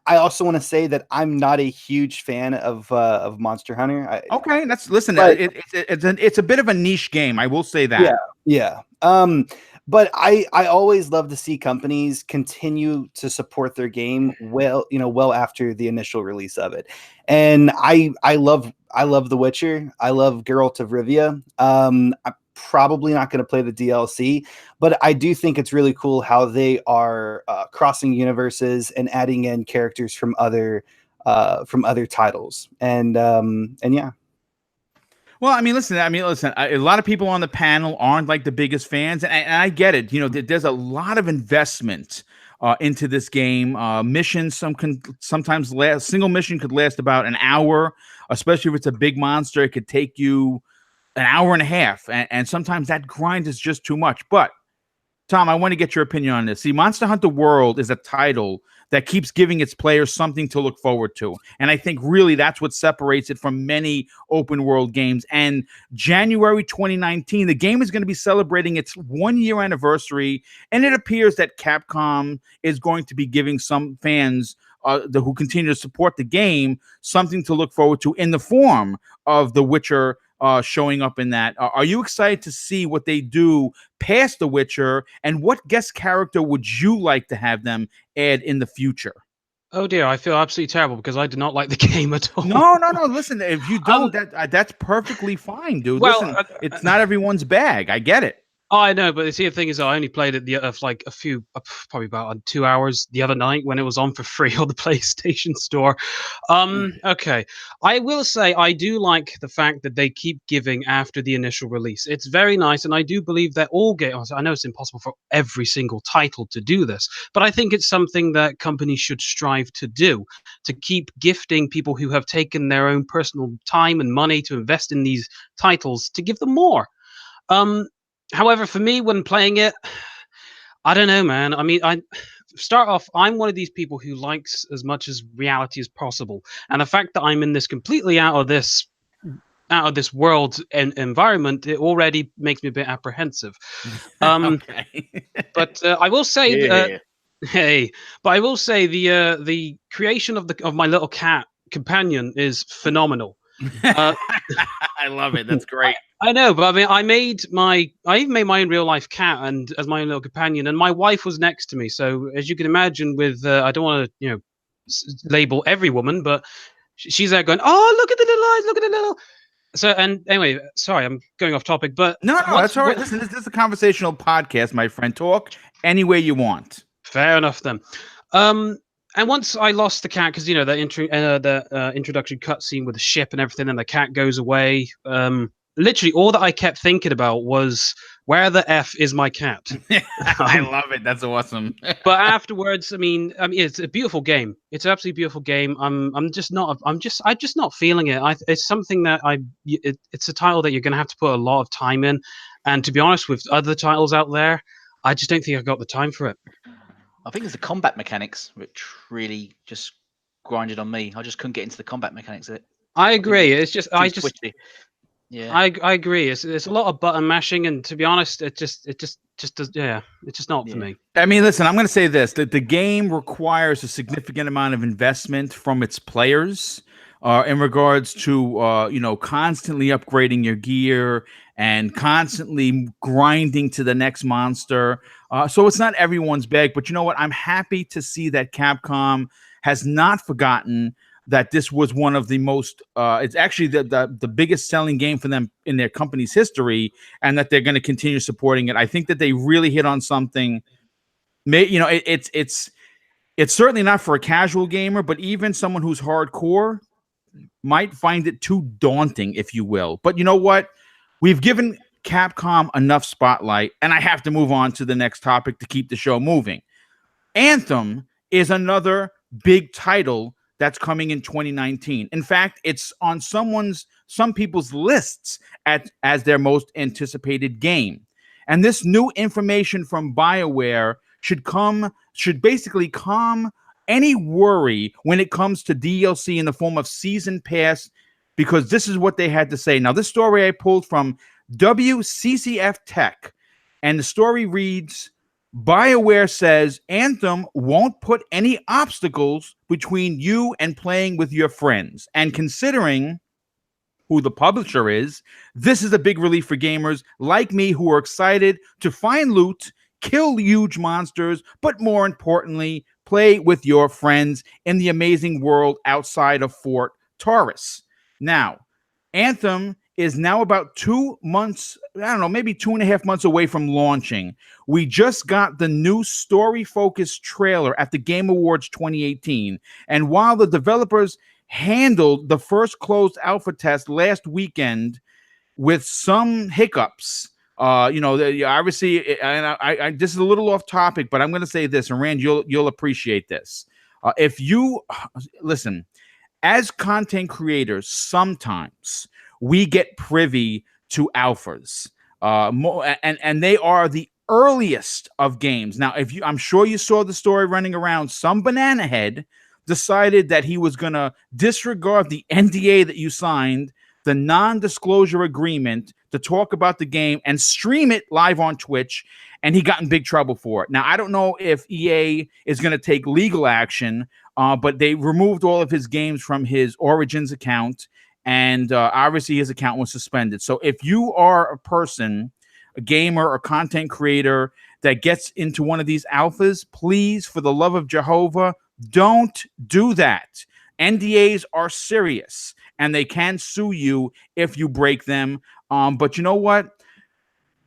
I also want to say that I'm not a huge fan of Monster Hunter. Okay, it's a bit of a niche game. I will say that. Yeah. But I always love to see companies continue to support their game well after the initial release of it. And I love The Witcher. I love Geralt of Rivia. I'm probably not going to play the DLC, but I do think it's really cool how they are crossing universes and adding in characters from other titles. And yeah. Well, I mean, listen. A lot of people on the panel aren't like the biggest fans, and I get it. There's a lot of investment into this game. Missions sometimes last. Single mission could last about an hour, especially if it's a big monster. It could take you an hour and a half, and sometimes that grind is just too much. But Tom, I want to get your opinion on this. See, Monster Hunter World is a title that keeps giving its players something to look forward to. And I think really that's what separates it from many open world games. And January 2019, the game is going to be celebrating its 1-year anniversary. And it appears that Capcom is going to be giving some fans who continue to support the game something to look forward to in the form of The Witcher showing up in that. Are you excited to see what they do past The Witcher, and what guest character would you like to have them add in the future? Oh dear, I feel absolutely terrible because I do not like the game at all. No. Listen, if you don't, that's perfectly fine, dude. Well, listen, it's not everyone's bag. I get it. Oh, I know, but the thing is, I only played it probably about 2 hours the other night when it was on for free on the PlayStation Store. Okay, I will say I do like the fact that they keep giving after the initial release. It's very nice, and I do believe that all games. I know it's impossible for every single title to do this, but I think it's something that companies should strive to do, to keep gifting people who have taken their own personal time and money to invest in these titles, to give them more. However, for me, when playing it, I don't know, man. I mean, I'm one of these people who likes as much as reality as possible. And the fact that I'm in this completely out of this world and environment, it already makes me a bit apprehensive. Okay. But I will say, Yeah. I will say the creation of my little cat companion is phenomenal. I love it. That's great. I know, but I mean, I even made my own real life cat and as my own little companion, and my wife was next to me. So as you can imagine, with I don't want to label every woman, but she's there going, "Oh, look at the little eyes, look at the little." So and anyway, sorry, I'm going off topic, but No, that's all right. Listen, this is a conversational podcast, my friend. Talk any way you want. Fair enough then. And once I lost the cat, because the introduction cutscene with the ship and everything, and the cat goes away. Literally, all that I kept thinking about was, where the F is my cat? I love it. That's awesome. But afterwards, I mean, it's a beautiful game. It's an absolutely beautiful game. I'm just not feeling it. It's something that it's a title that you're going to have to put a lot of time in. And to be honest, with other titles out there, I just don't think I've got the time for it. I think it's the combat mechanics which really just grinded on me. I just couldn't get into the combat mechanics of it. I agree. It's just Twitchy. Yeah, I agree. It's a lot of button mashing, and to be honest, it just does. Yeah, it's just not for me. I mean, listen, I'm going to say this: that the game requires a significant amount of investment from its players in regards to constantly upgrading your gear and constantly grinding to the next monster. So it's not everyone's bag, but you know what? I'm happy to see that Capcom has not forgotten that this was one of the most it's actually the biggest selling game for them in their company's history, and that they're going to continue supporting it. I think that they really hit on something. It's certainly not for a casual gamer, but even someone who's hardcore might find it too daunting, if you will. But you know what? We've given Capcom enough spotlight, and I have to move on to the next topic to keep the show moving. Anthem is another big title that's coming in 2019. In fact, it's on some people's lists as their most anticipated game. And this new information from BioWare should basically calm any worry when it comes to DLC in the form of Season Pass, because this is what they had to say. Now, this story I pulled from WCCF Tech, and the story reads, BioWare says Anthem won't put any obstacles between you and playing with your friends. And considering who the publisher is, this is a big relief for gamers like me who are excited to find loot, kill huge monsters, but more importantly, play with your friends in the amazing world outside of Fort Taurus. Now, Anthem is now about 2 months, I don't know, maybe 2.5 months away from launching. We just got the new story-focused trailer at the Game Awards 2018. And while the developers handled the first closed alpha test last weekend with some hiccups, obviously, and I this is a little off topic, but I'm going to say this, and Rand, you'll appreciate this. If you listen, as content creators, sometimes we get privy to alphas, and they are the earliest of games. Now, I'm sure you saw the story running around. Some banana head decided that he was going to disregard the NDA that you signed, the non-disclosure agreement to talk about the game, and stream it live on Twitch, and he got in big trouble for it. Now, I don't know if EA is going to take legal action, but they removed all of his games from his Origins account, and obviously his account was suspended. So if you are a person, a gamer or content creator that gets into one of these alphas, please, for the love of Jehovah, don't do that. NDAs are serious, and they can sue you if you break them. But you know what?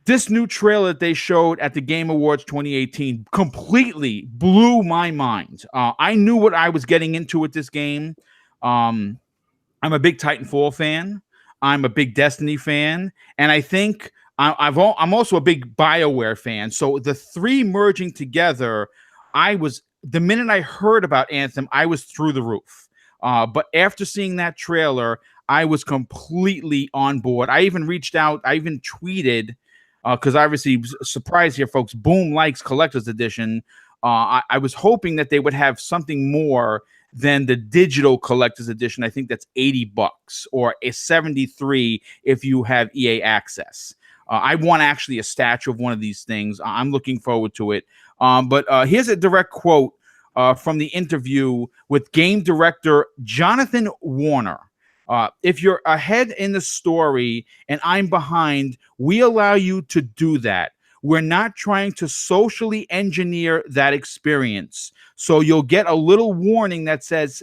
This new trailer that they showed at the Game Awards 2018 completely blew my mind. I knew what I was getting into with this game. I'm a big Titanfall fan. I'm a big Destiny fan. And I think I'm also a big BioWare fan. So the three merging together, the minute I heard about Anthem, I was through the roof. But after seeing that trailer, I was completely on board. I even reached out. I even tweeted, because obviously, surprise here, folks, Boom likes Collector's Edition. I was hoping that they would have something more than the digital Collector's Edition. I think that's $80 or a $73 if you have EA access. I want actually a statue of one of these things. I'm looking forward to it. But here's a direct quote from the interview with game director Jonathan Warner. If you're ahead in the story and I'm behind, we allow you to do that. We're not trying to socially engineer that experience. So you'll get a little warning that says,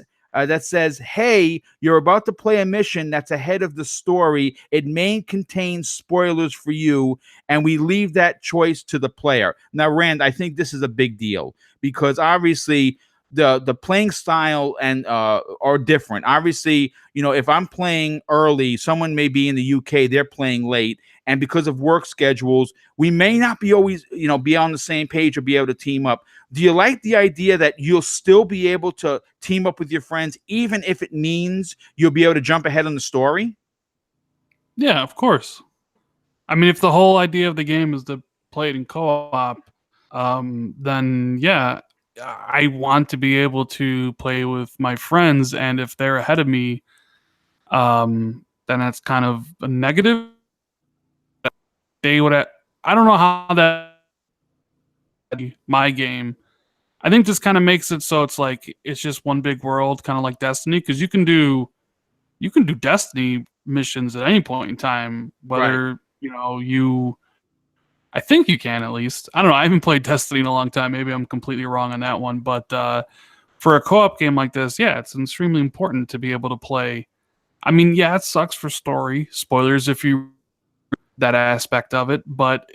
"Hey, you're about to play a mission that's ahead of the story. It may contain spoilers for you," and we leave that choice to the player. Now, Rand, I think this is a big deal because obviously the playing style and are different. Obviously, if I'm playing early, someone may be in the UK, they're playing late, and because of work schedules, we may not be always be on the same page or be able to team up. Do you like the idea that you'll still be able to team up with your friends, even if it means you'll be able to jump ahead in the story? Yeah, of course. I mean, if the whole idea of the game is to play it in co-op, then yeah, I want to be able to play with my friends, and if they're ahead of me, then that's kind of a negative. They would. I don't know how that my game. I think this kind of makes it so it's like it's just one big world, kind of like Destiny, because you can do Destiny missions at any point in time, whether you. I think you can at least. I don't know. I haven't played Destiny in a long time. Maybe I'm completely wrong on that one. But for a co-op game like this, yeah, it's extremely important to be able to play. I mean, yeah, it sucks for story spoilers if you that aspect of it. But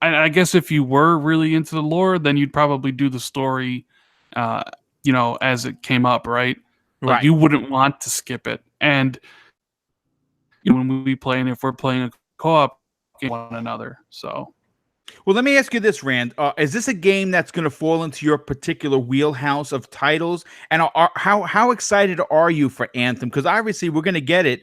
I guess if you were really into the lore, then you'd probably do the story, as it came up, right? Like Right. you wouldn't want to skip it. And when we play, and if we're playing a co-op game with one another, so. Well, let me ask you this, Rand. Is this a game that's going to fall into your particular wheelhouse of titles? And how excited are you for Anthem? Because obviously we're going to get it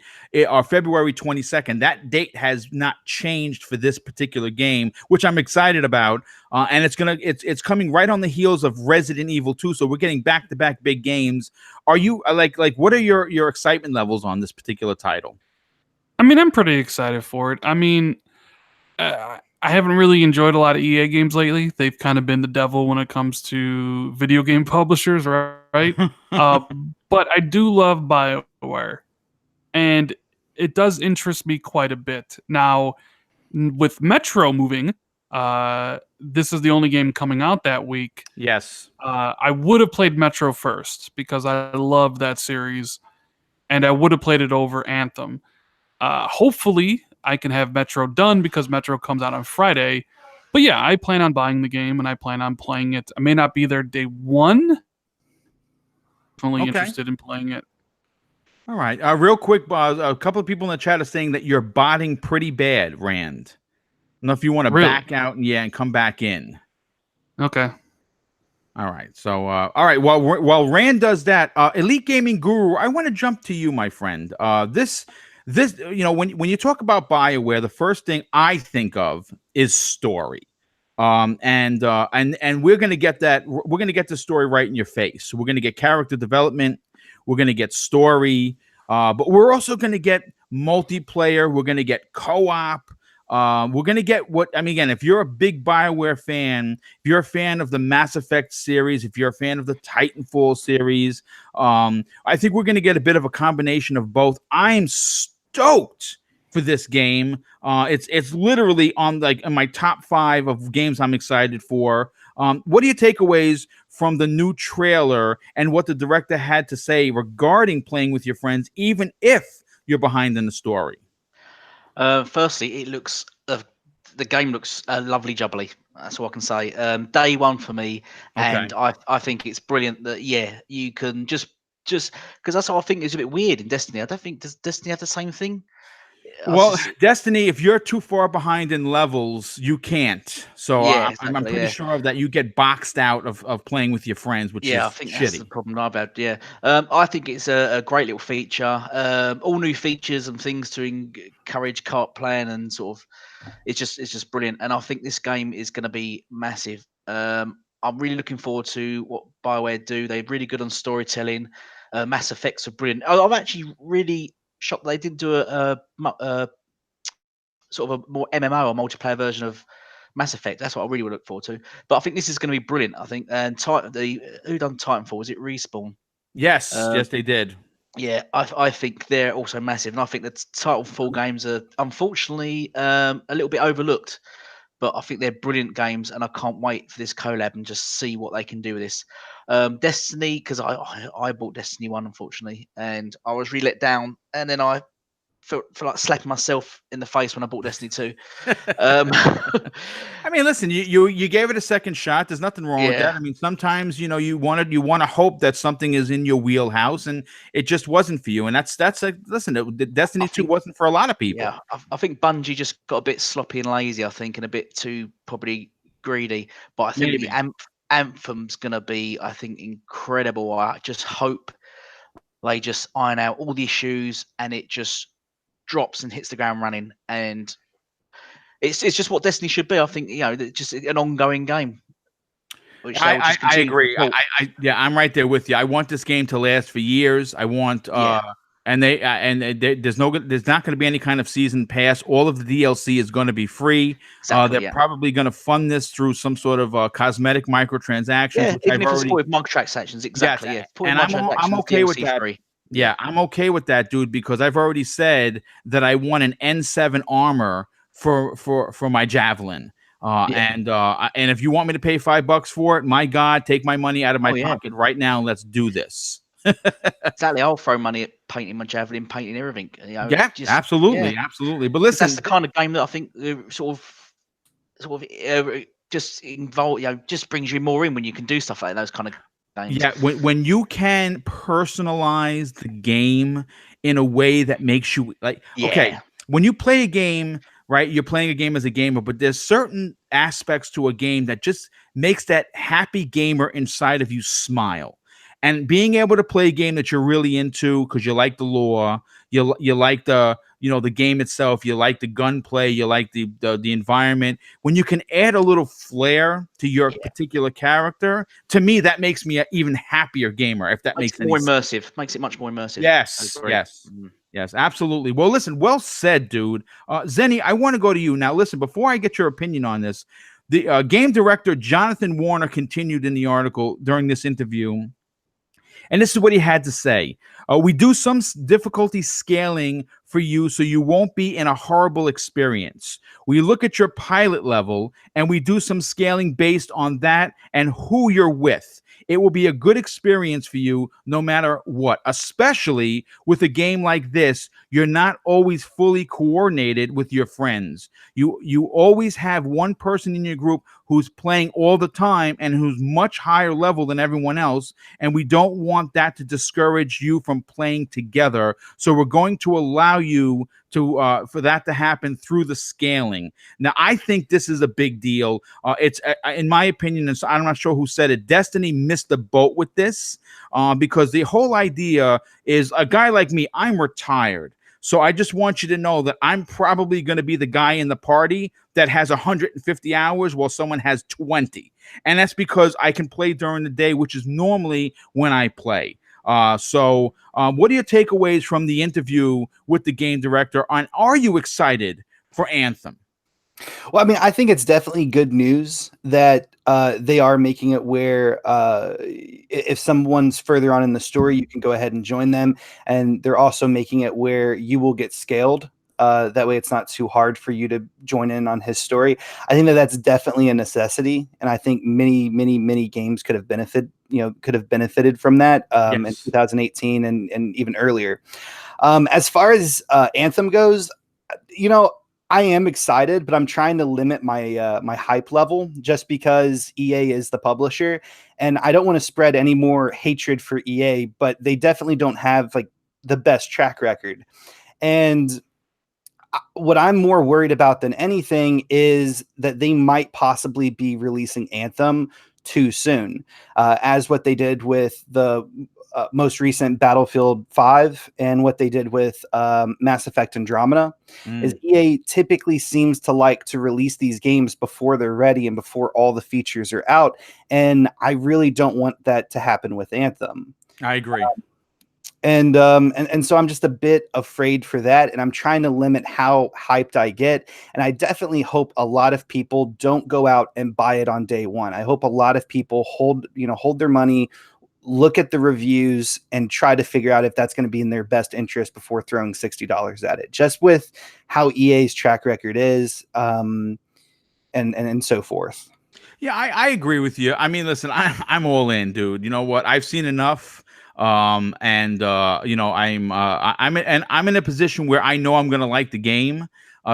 February 22nd. That date has not changed for this particular game, which I'm excited about. And it's coming right on the heels of Resident Evil 2. So we're getting back-to-back big games. Are you like what are your excitement levels on this particular title? I mean, I'm pretty excited for it. I mean, I haven't really enjoyed a lot of EA games lately. They've kind of been the devil when it comes to video game publishers, right? But I do love BioWare, and it does interest me quite a bit. Now, with Metro moving, this is the only game coming out that week. Yes. I would have played Metro first because I love that series, and I would have played it over Anthem. Hopefully, I can have Metro done because Metro comes out on Friday. But yeah, I plan on buying the game and I plan on playing it. I may not be there day one. Only interested in playing it. All right. Real quick, a couple of people in the chat are saying that you're botting pretty bad, Rand. I don't know if you want to back out and come back in. Okay. All right. So, all right. While Rand does that, Elite Gaming Guru, I want to jump to you, my friend. This when you talk about BioWare, the first thing I think of is story. And we're going to get that. We're going to get the story right in your face. We're going to get character development. We're going to get story. But we're also going to get multiplayer. We're going to get co-op. We're going to get again, if you're a big BioWare fan, if you're a fan of the Mass Effect series, if you're a fan of the Titanfall series, I think we're going to get a bit of a combination of both. I'm stoked for this game. It's literally on in my top 5 of games I'm excited for. What are your takeaways from the new trailer and what the director had to say regarding playing with your friends, even if you're behind in the story? Firstly, it looks the game looks lovely jubbly. That's all I can say. Day one for me, and I think it's brilliant that you can just because that's what I think is a bit weird in Destiny. I don't think does Destiny have the same thing. Well, Destiny, if you're too far behind in levels, you can't. So I'm pretty sure of that. You get boxed out of playing with your friends, which is I think shitty. That's the problem I've had. Yeah, I think it's a great little feature. All new features and things to encourage co-op playing and sort of it's just brilliant. And I think this game is going to be massive. I'm really looking forward to what BioWare do. They're really good on storytelling. Mass Effects are brilliant. I'm actually really shocked they didn't do a sort of a more MMO or multiplayer version of Mass Effect. That's what I really would look forward to. But I think this is going to be brilliant. I think. And who done Titanfall? Was it Respawn? Yes, yes, they did. Yeah, I think they're also massive, and I think the Titanfall games are unfortunately a little bit overlooked. But I think they're brilliant games, and I can't wait for this collab and just see what they can do with this. Destiny, because I bought Destiny 1, unfortunately, and I was really let down, and then I felt like slapping myself in the face when I bought Destiny 2. I mean, listen, you gave it a second shot. There's nothing wrong with that. Yeah. I mean, sometimes you want to hope that something is in your wheelhouse, and it just wasn't for you. And that's listen. Destiny 2 wasn't for a lot of people. Yeah, I think Bungie just got a bit sloppy and lazy, I think, and a bit too probably greedy. But I think Maybe. the Anthem's going to be, I think, incredible. I just hope they just iron out all the issues and it just drops and hits the ground running. And it's just what Destiny should be. I think, just an ongoing game. Which they will just I continue to agree. support. Yeah, I'm right there with you. I want this game to last for years. I want and there's not going to be any kind of season pass. All of the DLC is going to be free. Exactly, They're probably going to fund this through some sort of cosmetic microtransactions. Yeah, which even I've if it's already, with microtransactions, exactly. yes, Yeah, and I'm okay with that. free. Yeah, I'm okay with that, dude, because I've already said that I want an N7 armor for my javelin. And if you want me to pay $5 for it, my God, take my money out of my pocket right now and let's do this. Exactly, I'll throw money at painting my javelin, painting everything. Yeah, absolutely. But listen, that's the kind of game that I think just involve. Just brings you more in when you can do stuff like those kind of games. Yeah, when you can personalize the game in a way that makes you okay, when you play a game. Right, you're playing a game as a gamer, but there's certain aspects to a game that just makes that happy gamer inside of you smile. And being able to play a game that you're really into because you like the lore, you like the the game itself, you like the gunplay, you like the environment. When you can add a little flair to your particular character, to me that makes me an even happier gamer. If that makes more sense. immersive, makes it much more immersive. Yes, absolutely. Well, listen, well said, dude. Zenny, I want to go to you now. Listen, before I get your opinion on this, the game director Jonathan Warner continued in the article during this interview. And this is what he had to say. We do some difficulty scaling for you so you won't be in a horrible experience. We look at your pilot level and we do some scaling based on that and who you're with. It will be a good experience for you no matter what, especially with a game like this. You're not always fully coordinated with your friends. You always have one person in your group who's playing all the time and who's much higher level than everyone else. And we don't want that to discourage you from playing together. So we're going to allow you to for that to happen through the scaling. Now, I think this is a big deal. It's in my opinion, and I'm not sure who said it, Destiny missed the boat with this because the whole idea is a guy like me, I'm retired. So I just want you to know that I'm probably going to be the guy in the party that has 150 hours while someone has 20. And that's because I can play during the day, which is normally when I play. So what are your takeaways from the interview with the game director on, are you excited for Anthem? Well, I mean, I think it's definitely good news that they are making it where if someone's further on in the story, you can go ahead and join them. And they're also making it where you will get scaled. That way it's not too hard for you to join in on his story. I think that that's definitely a necessity. And I think many games could have benefited from that in 2018 and even earlier. As far as Anthem goes, I am excited, but I'm trying to limit my my hype level just because EA is the publisher, and I don't want to spread any more hatred for EA, but they definitely don't have like the best track record. And what I'm more worried about than anything is that they might possibly be releasing Anthem too soon, as what they did with the most recent Battlefield 5 and what they did with Mass Effect Andromeda. Is EA typically seems to like to release these games before they're ready and before all the features are out, and I really don't want that to happen with Anthem. I agree. And so I'm just a bit afraid for that, and I'm trying to limit how hyped I get. And I definitely hope a lot of people don't go out and buy it on day one. I hope a lot of people hold their money, look at the reviews and try to figure out if that's going to be in their best interest before throwing $60 at it, just with how EA's track record is, and so forth. Yeah, I agree with you. I mean, listen, I'm all in, dude. You know what? I've seen enough. And you know, I'm in a position where I know I'm gonna like the game.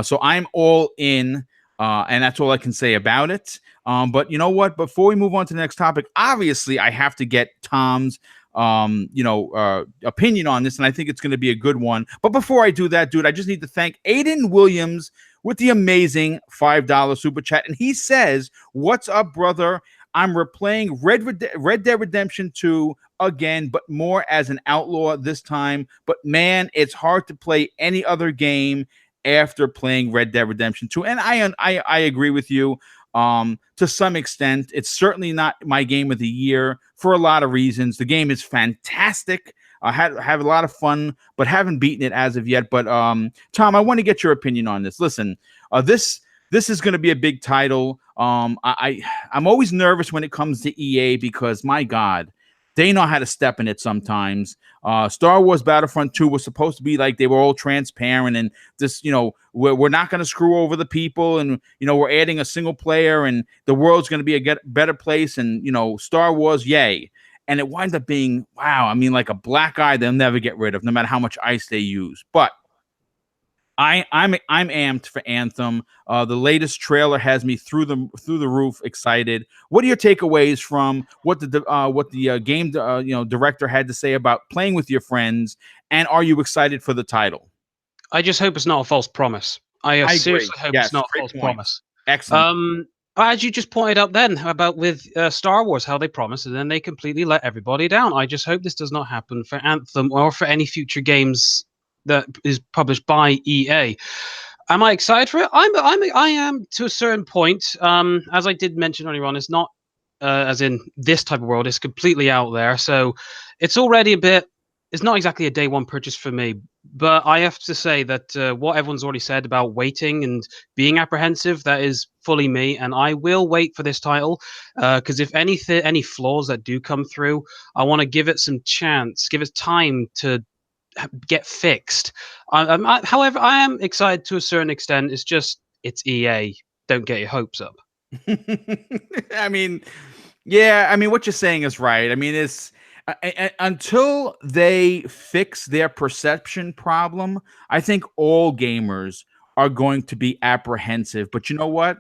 So I'm all in. And that's all I can say about it. But you know what? Before we move on to the next topic, obviously I have to get Tom's opinion on this, and I think it's going to be a good one. But before I do that, dude, I just need to thank Aiden Williams with the amazing $5 super chat, and he says, "What's up, brother? I'm replaying Red Dead Redemption 2 again, but more as an outlaw this time. But man, it's hard to play any other game after playing Red Dead Redemption 2." And I agree with you. To some extent, it's certainly not my game of the year for a lot of reasons. The game is fantastic. I have a lot of fun, but haven't beaten it as of yet. But Tom, I want to get your opinion on this. Listen, this is going to be a big title. I'm always nervous when it comes to EA because, my God, they know how to step in it sometimes. Star Wars Battlefront 2 was supposed to be like they were all transparent and this, we're not going to screw over the people, and we're adding a single player and the world's going to be a better place, and Star Wars, yay. And it winds up being, wow, I mean, like a black eye they'll never get rid of, no matter how much ice they use. But I'm amped for Anthem. The latest trailer has me through the roof excited. What are your takeaways from what the game director had to say about playing with your friends? And are you excited for the title? I just hope it's not a false promise. I seriously hope it's not a false promise. Excellent. As you just pointed out then about with Star Wars, how they promised and then they completely let everybody down. I just hope this does not happen for Anthem or for any future games that is published by EA. Am I excited for it? I am to a certain point. As I did mention earlier on, it's not as in this type of world. It's completely out there, so it's already a bit. It's not exactly a day one purchase for me. But I have to say that what everyone's already said about waiting and being apprehensive, that is fully me, and I will wait for this title because if any flaws that do come through, I want to give it some chance, give it time to get fixed. However, I am excited to a certain extent. It's EA. Don't get your hopes up. I mean, yeah. I mean, what you're saying is right. I mean, it's until they fix their perception problem, I think all gamers are going to be apprehensive. But you know what?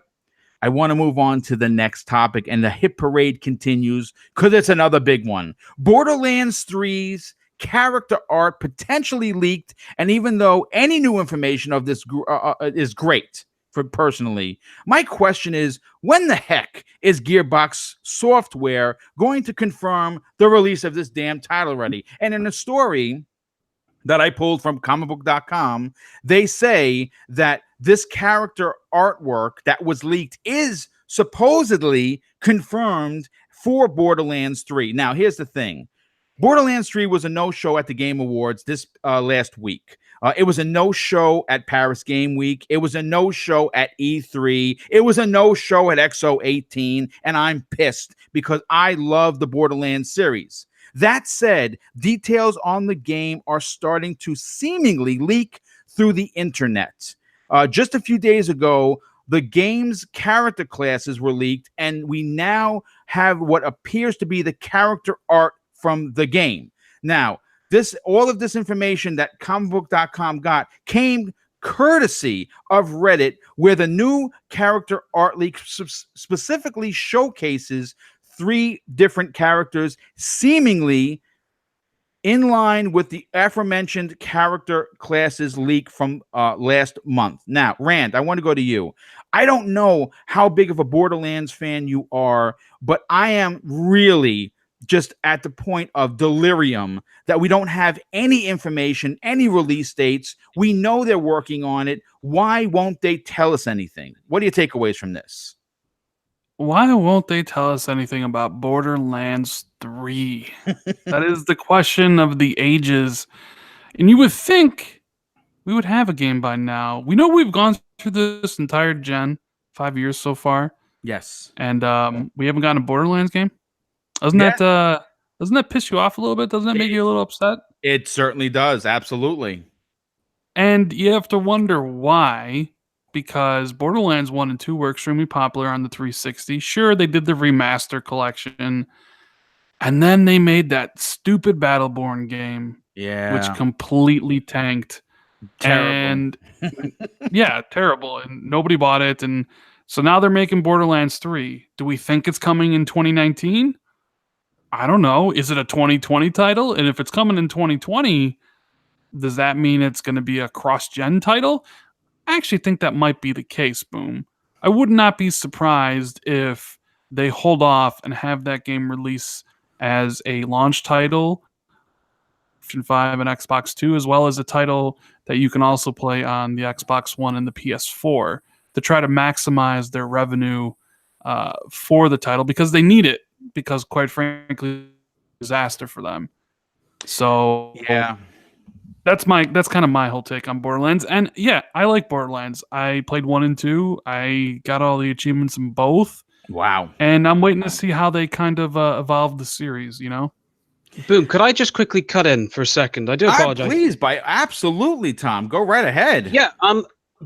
I want to move on to the next topic, and the hit parade continues because it's another big one. Borderlands 3's character art potentially leaked, and even though any new information of this is great for personally, my question is, when the heck is Gearbox Software going to confirm the release of this damn title already? And in a story that I pulled from comicbook.com, they say that this character artwork that was leaked is supposedly confirmed for Borderlands 3. Now, here's the thing. Borderlands 3 was a no-show at the Game Awards this last week. It was a no-show at Paris Game Week. It was a no-show at E3. It was a no-show at XO18, and I'm pissed because I love the Borderlands series. That said, details on the game are starting to seemingly leak through the internet. Just a few days ago, the game's character classes were leaked, and we now have what appears to be the character art from the game. Now, all of this information that comicbook.com got came courtesy of Reddit, where the new character art leak specifically showcases 3 different characters seemingly in line with the aforementioned character classes leak from last month. Now, Rand, I want to go to you. I don't know how big of a Borderlands fan you are, but I am really just at the point of delirium that we don't have any information, any release dates. We know they're working on it. Why won't they tell us anything? What are your takeaways from this? Why won't they tell us anything about Borderlands 3? That is the question of the ages. And you would think we would have a game by now. We know we've gone through this entire gen, 5 years so far. Yes. And we haven't gotten a Borderlands game. Wasn't Yeah. that Doesn't that piss you off a little bit? Doesn't that make you a little upset? It certainly does. Absolutely. And you have to wonder why, because Borderlands 1 and 2 were extremely popular on the 360. Sure, they did the remaster collection, and then they made that stupid Battleborn game, which Yeah. completely tanked. Terrible. And yeah, terrible. And nobody bought it. And so now they're making Borderlands 3. Do we think it's coming in 2019? I don't know. Is it a 2020 title? And if it's coming in 2020, does that mean it's going to be a cross-gen title? I actually think that might be the case, Boom. I would not be surprised if they hold off and have that game release as a launch title, PlayStation 5 and Xbox 2, as well as a title that you can also play on the Xbox One and the PS4 to try to maximize their revenue for the title, because they need it, because quite frankly, disaster for them. So Yeah. that's kind of my whole take on Borderlands. And yeah, I like Borderlands. I played 1 and 2. I got all the achievements in both. Wow. And I'm waiting to see how they kind of evolve the series, you know? Boom, could I just quickly cut in for a second? I do apologize. Please, absolutely, Tom. Go right ahead. Yeah,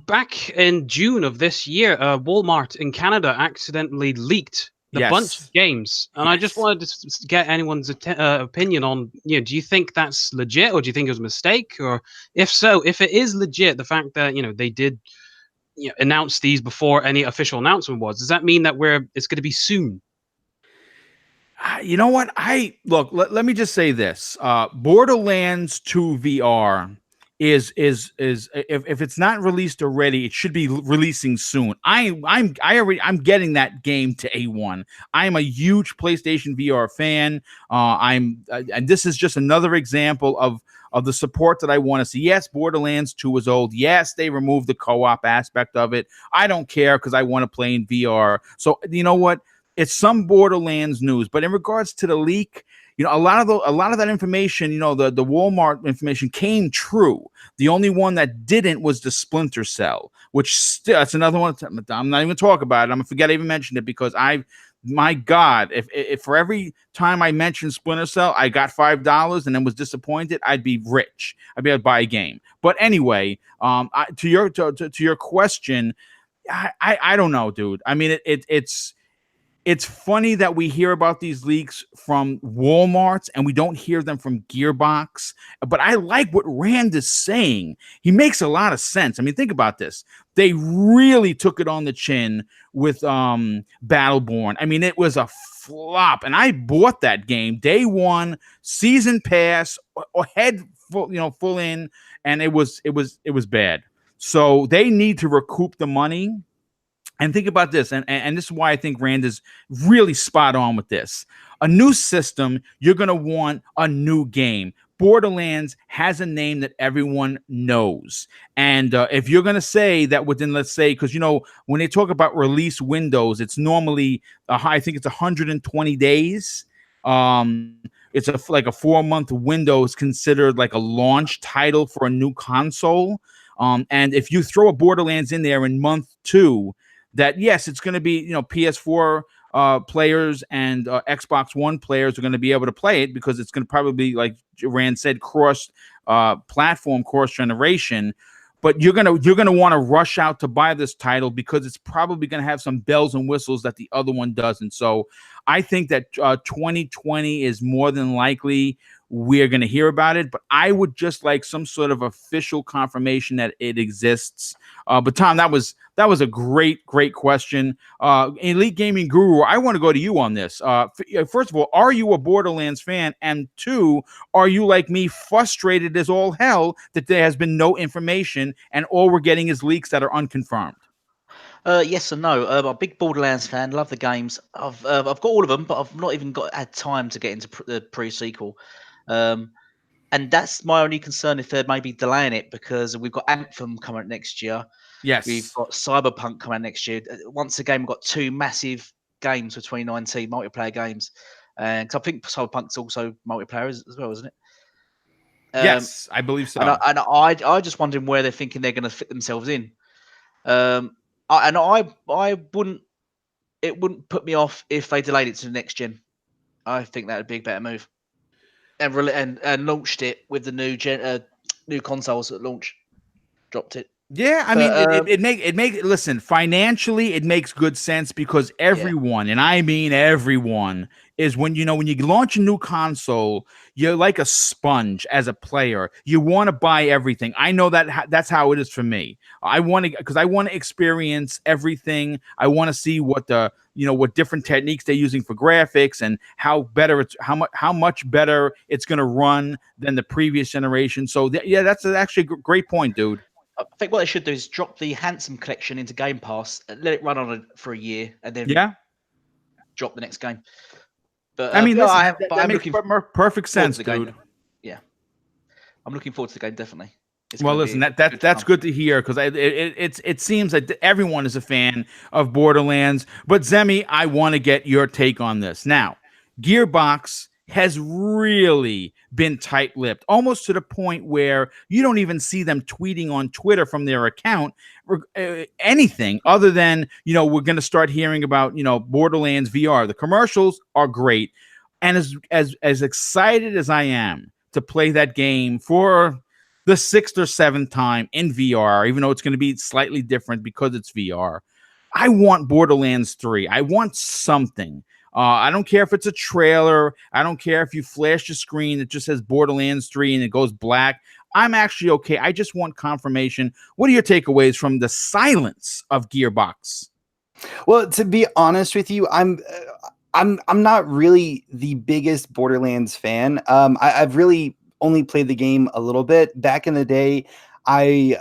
back in June of this year, Walmart in Canada accidentally leaked a bunch of games, and I just wanted to get anyone's opinion on, do you think that's legit, or do you think it was a mistake? Or if so, if it is legit, the fact that they did announce these before any official announcement was, does that mean that it's going to be soon? You know what? Let me just say this. Borderlands 2 VR is if it's not released already, it should be releasing soon. I'm getting that game to A1. I am a huge PlayStation VR fan. And this is just another example of the support that I want to see. Yes, Borderlands 2 is old. Yes, they removed the co-op aspect of it. I don't care, because I want to play in VR. So you know what? It's some Borderlands news. But in regards to the leak, a lot of that information, the Walmart information came true. The only one that didn't was the Splinter Cell, which that's another one. I'm not even talk about it. I'm gonna forget I even mentioned it, because my God, if for every time I mentioned Splinter Cell, I got $5 and then was disappointed, I'd be rich. I'd be able to buy a game. But anyway, to your question, I don't know, dude. I mean, it's funny that we hear about these leaks from Walmart and we don't hear them from Gearbox. But I like what Rand is saying. He makes a lot of sense. I mean, think about this. They really took it on the chin with Battleborn. I mean, it was a flop, and I bought that game day one, season pass, or head full in, and it was bad. So they need to recoup the money. And think about this, and this is why I think Rand is really spot on with this. A new system, you're going to want a new game. Borderlands has a name that everyone knows. And if you're going to say that within, let's say, because, when they talk about release windows, it's normally, I think it's 120 days. It's like a 4-month window is considered like a launch title for a new console. And if you throw a Borderlands in there in month 2, that yes, it's going to be PS4 players and Xbox One players are going to be able to play it, because it's going to probably be, like Rand said, cross platform, cross generation. But you're gonna want to rush out to buy this title, because it's probably going to have some bells and whistles that the other one doesn't. So I think that 2020 is more than likely we're going to hear about it, but I would just like some sort of official confirmation that it exists. But Tom, that was a great question. Elite Gaming Guru, I want to go to you on this. First of all, are you a Borderlands fan? And 2, are you like me, frustrated as all hell that there has been no information and all we're getting is leaks that are unconfirmed? Yes and no. I'm a big Borderlands fan. Love the games. I've got all of them, but I've not even had time to get into the pre-sequel. And that's my only concern, if they're maybe delaying it, because we've got Anthem coming out next year. Yes. We've got Cyberpunk coming out next year. Once again, we've got 2 massive games for 2019, multiplayer games. And I think Cyberpunk's also multiplayer as well, isn't it? Yes, I believe so. And I just wondering where they're thinking they're going to fit themselves in. I wouldn't. It wouldn't put me off if they delayed it to the next gen. I think that would be a better move. and launched it with the new consoles at launch. Dropped it. Yeah, I mean, listen, financially, it makes good sense because everyone, and I mean everyone, is when you launch a new console, you're like a sponge as a player. You want to buy everything. I know that's how it is for me. I want to experience everything. I want to see what what different techniques they're using for graphics and how much better it's going to run than the previous generation. So that's actually a great point, dude. I think what they should do is drop the Anthem collection into Game Pass, let it run for a year, and then drop the next game. But I mean, that makes perfect sense, dude. Yeah, I'm looking forward to the game definitely. Well, listen, that's good to hear because it seems that everyone is a fan of Borderlands. But Zemi, I want to get your take on this now. Gearbox has really been tight-lipped, almost to the point where you don't even see them tweeting on Twitter from their account anything other than, we're going to start hearing about, Borderlands VR. The commercials are great. And as excited as I am to play that game for the 6th or 7th time in VR, even though it's going to be slightly different because it's VR, I want Borderlands 3. I want something. I don't care if it's a trailer. I don't care if you flash the screen that just says Borderlands 3 and it goes black. I'm actually okay. I just want confirmation. What are your takeaways from the silence of Gearbox? Well, to be honest with you, I'm not really the biggest Borderlands fan. I've really only played the game a little bit. Back in the day, I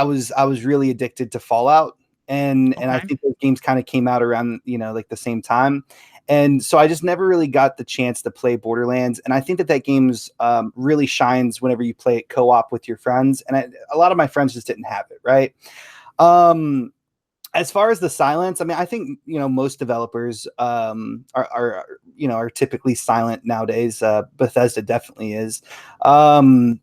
was really addicted to Fallout. And I think those games kind of came out around, like the same time. And so I just never really got the chance to play Borderlands. And I think that game's really shines whenever you play it co-op with your friends. And a lot of my friends just didn't have it, right? As far as the silence, I mean, I think, most developers are typically silent nowadays. Bethesda definitely is. I'm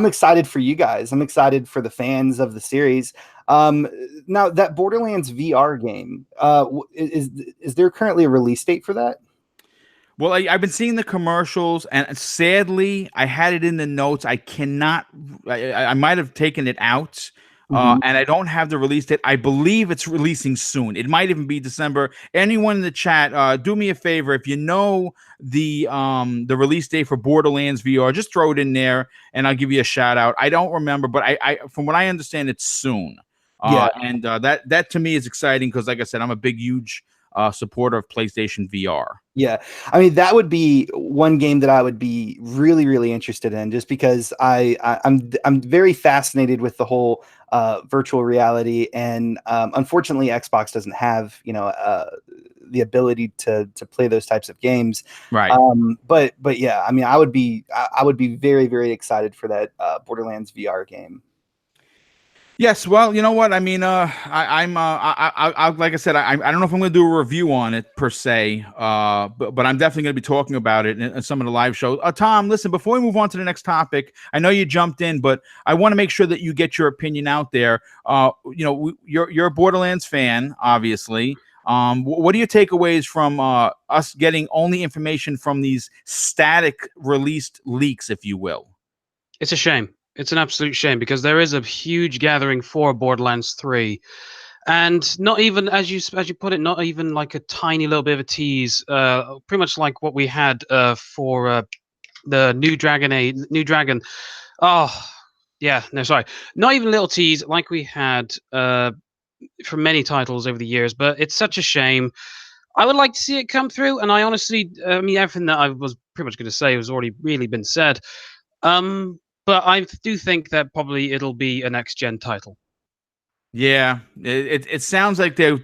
excited for you guys. I'm excited for the fans of the series. Now that Borderlands VR game, is there currently a release date for that? Well, I've been seeing the commercials, and sadly, I had it in the notes. I cannot. I might have taken it out. And I don't have the release date. I believe it's releasing soon. It might even be December. Anyone in the chat, do me a favor. If you know the release date for Borderlands VR, just throw it in there, and I'll give you a shout out. I don't remember, but I from what I understand, it's soon. And that to me is exciting because, like I said, I'm a huge supporter of PlayStation VR. Yeah, I mean that would be one game that I would be really, really interested in, just because I'm very fascinated with the whole virtual reality, and unfortunately, Xbox doesn't have the ability to play those types of games. Right. But yeah, I mean, I would be very, very excited for that Borderlands VR game. Yes, well, you know what? I mean, I'm like I said, I don't know if I'm going to do a review on it per se, but I'm definitely going to be talking about it in some of the live shows. Tom, listen, before we move on to the next topic, I know you jumped in, but I want to make sure that you get your opinion out there. You're a Borderlands fan, obviously. What are your takeaways from us getting only information from these static released leaks, if you will? It's a shame. It's an absolute shame because there is a huge gathering for Borderlands 3, and not even, as you put it, not even like a tiny little bit of a tease. Pretty much like what we had for the New Dragon. Oh, yeah, no, sorry, not even a little tease like we had for many titles over the years. But it's such a shame. I would like to see it come through, and I honestly, I mean, everything that I was pretty much going to say has already really been said. But I do think that probably it'll be a next-gen title. Yeah, it sounds like they're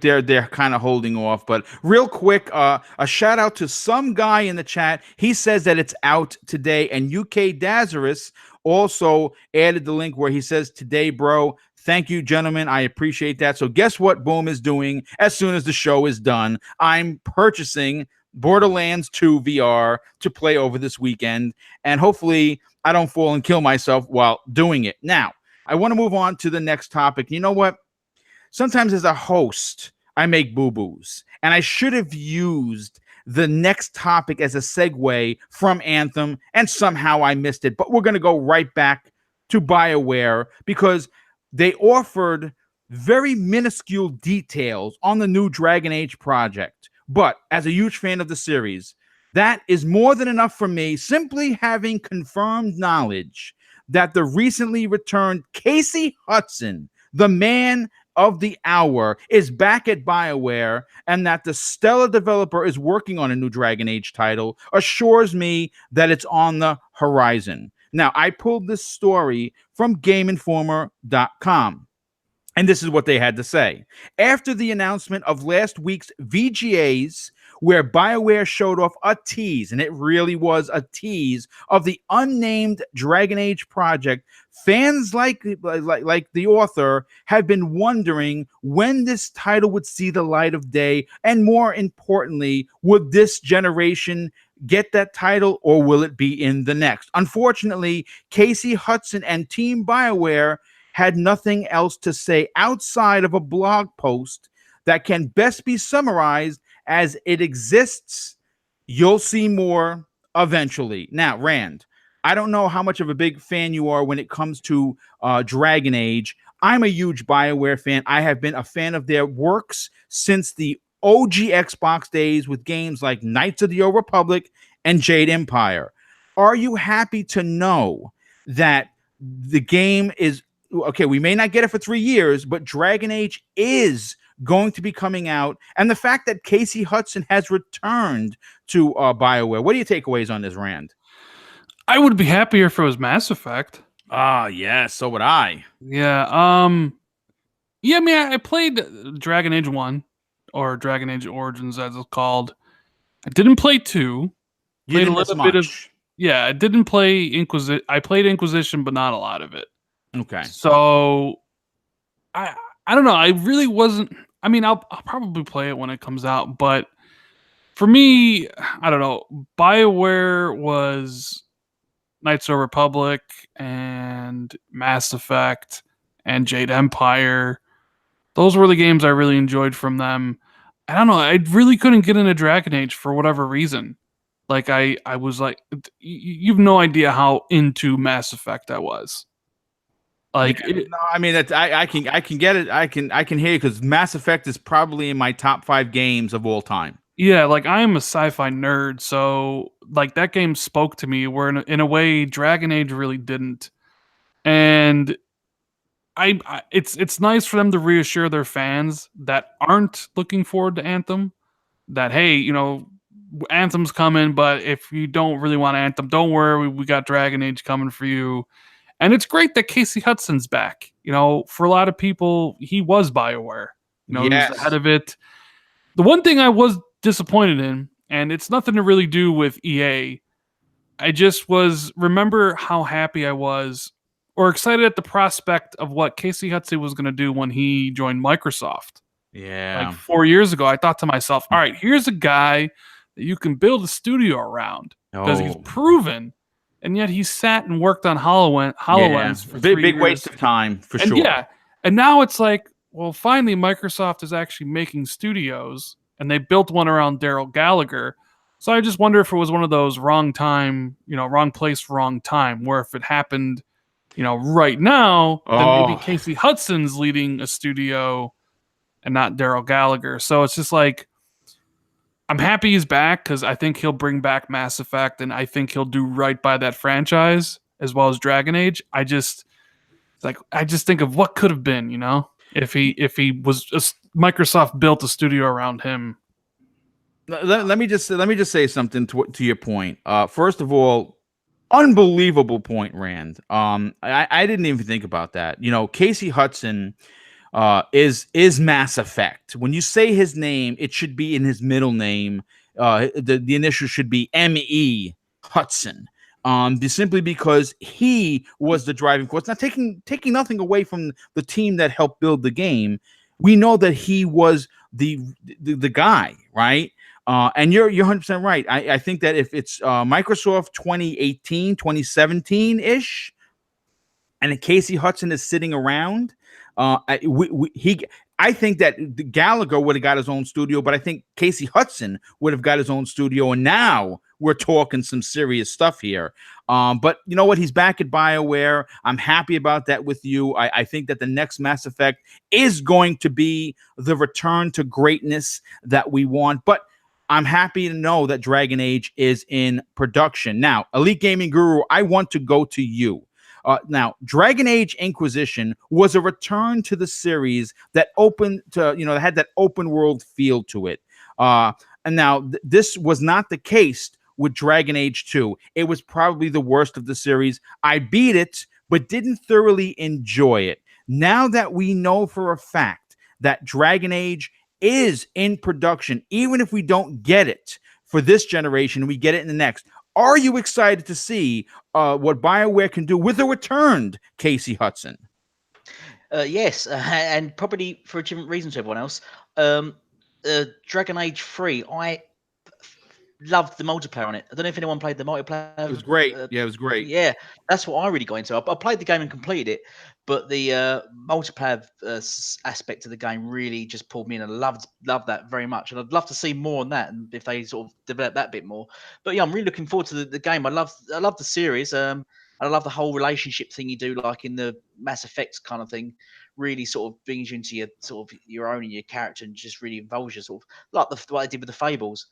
kind of holding off. But real quick, a shout out to some guy in the chat. He says that it's out today, and UK Dazarus also added the link where he says today, bro. Thank you, gentlemen. I appreciate that. So guess what Boom is doing as soon as the show is done? I'm purchasing Borderlands 2 VR to play over this weekend, and hopefully I don't fall and kill myself while doing it. Now, I want to move on to the next topic. You know what? Sometimes as a host, I make boo-boos, and I should have used the next topic as a segue from Anthem, and somehow I missed it. But we're going to go right back to BioWare because they offered very minuscule details on the new Dragon Age project. But as a huge fan of the series, that is more than enough for me, simply having confirmed knowledge that the recently returned Casey Hudson, the man of the hour, is back at BioWare, and that the stellar developer is working on a new Dragon Age title assures me that it's on the horizon. Now, I pulled this story from GameInformer.com. And this is what they had to say. After the announcement of last week's VGAs, where BioWare showed off a tease, and it really was a tease, of the unnamed Dragon Age project, fans like the author have been wondering when this title would see the light of day, and more importantly, would this generation get that title, or will it be in the next? Unfortunately, Casey Hudson and Team BioWare had nothing else to say outside of a blog post that can best be summarized as it exists. You'll see more eventually. Now, Rand, I don't know how much of a big fan you are when it comes to Dragon Age. I'm a huge BioWare fan. I have been a fan of their works since the OG Xbox days with games like Knights of the Old Republic and Jade Empire. Are you happy to know that the game is okay? We may not get it for 3 years, but Dragon Age is going to be coming out, and the fact that Casey Hudson has returned to BioWare. What are your takeaways on this, Rand? I would be happier if it was Mass Effect. Yes, so would I. Yeah. Yeah, I mean, I played Dragon Age 1, or Dragon Age Origins as it's called. I didn't play 2. You Played didn't a little miss bit of much. Yeah, I didn't play Inquisition. I played Inquisition, but not a lot of it. Okay. So I don't know. I really wasn't. I mean, I'll probably play it when it comes out, but for me, I don't know. BioWare was Knights of the Republic and Mass Effect and Jade Empire. Those were the games I really enjoyed from them. I don't know. I really couldn't get into Dragon Age for whatever reason. Like I was like, you've no idea how into Mass Effect I was. Like, Yeah, no, I mean, I can get it. I can hear you, because Mass Effect is probably in my top 5 games of all time. yeah, like I am a sci-fi nerd, so like that game spoke to me where in a way Dragon Age really didn't. And it's nice for them to reassure their fans that aren't looking forward to Anthem that, hey, you know, Anthem's coming, but if you don't really want Anthem, don't worry, we got Dragon Age coming for you. And it's great that Casey Hudson's back. You know, for a lot of people, he was BioWare. You know, he was the head of it. The one thing I was disappointed in, and it's nothing to really do with EA, I just remember how happy I was, or excited at the prospect of what Casey Hudson was going to do when he joined Microsoft. Yeah. Like 4 years ago, I thought to myself, all right, here's a guy that you can build a studio around because he's proven, and yet he sat and worked on HoloLens for 3 years. Big waste of time, for sure. Yeah, and now it's like, well, finally, Microsoft is actually making studios, and they built one around Daryl Gallagher. So I just wonder if it was one of those wrong time, you know, wrong place, wrong time, where if it happened, you know, right now, then maybe Casey Hudson's leading a studio and not Daryl Gallagher. So it's just like, I'm happy he's back because I think he'll bring back Mass Effect, and I think he'll do right by that franchise as well as Dragon Age. I just think of what could have been, you know, if he was Microsoft built a studio around him. Let me just say something to your point. First of all, unbelievable point, Rand. I didn't even think about that. You know, Casey Hudson is Mass Effect. When you say his name, it should be in his middle name. The initial should be M.E. Hudson. Simply because he was the driving force. Not taking nothing away from the team that helped build the game. We know that he was the guy, right? And you're 100% right. I think that if it's Microsoft 2018, 2017-ish, and Casey Hudson is sitting around, I think that Gallagher would have got his own studio, but I think Casey Hudson would have got his own studio, and now we're talking some serious stuff here. But you know what? He's back at BioWare. I'm happy about that with you. I think that the next Mass Effect is going to be the return to greatness that we want. But I'm happy to know that Dragon Age is in production. Now, Elite Gaming Guru, I want to go to you. Now, Dragon Age Inquisition was a return to the series that opened to, had that open world feel to it. And now this was not the case with Dragon Age 2. It was probably the worst of the series. I beat it, but didn't thoroughly enjoy it. Now that we know for a fact that Dragon Age is in production, even if we don't get it for this generation, we get it in the next. Are you excited to see what BioWare can do with a returned Casey Hudson? Yes, and probably for a different reason to everyone else. Dragon Age 3, I loved the multiplayer on it. I don't know if anyone played the multiplayer. It was great. Yeah, it was great. Yeah, that's what I really got into. I played the game and completed it, but the multiplayer aspect of the game really just pulled me in, and loved that very much. And I'd love to see more on that, and if they sort of develop that a bit more. But yeah, I'm really looking forward to the game. I love the series. And I love the whole relationship thing you do, like in the Mass Effect kind of thing. Really sort of brings you into your sort of your own and your character, and just really involves you, sort of like what they did with the Fables.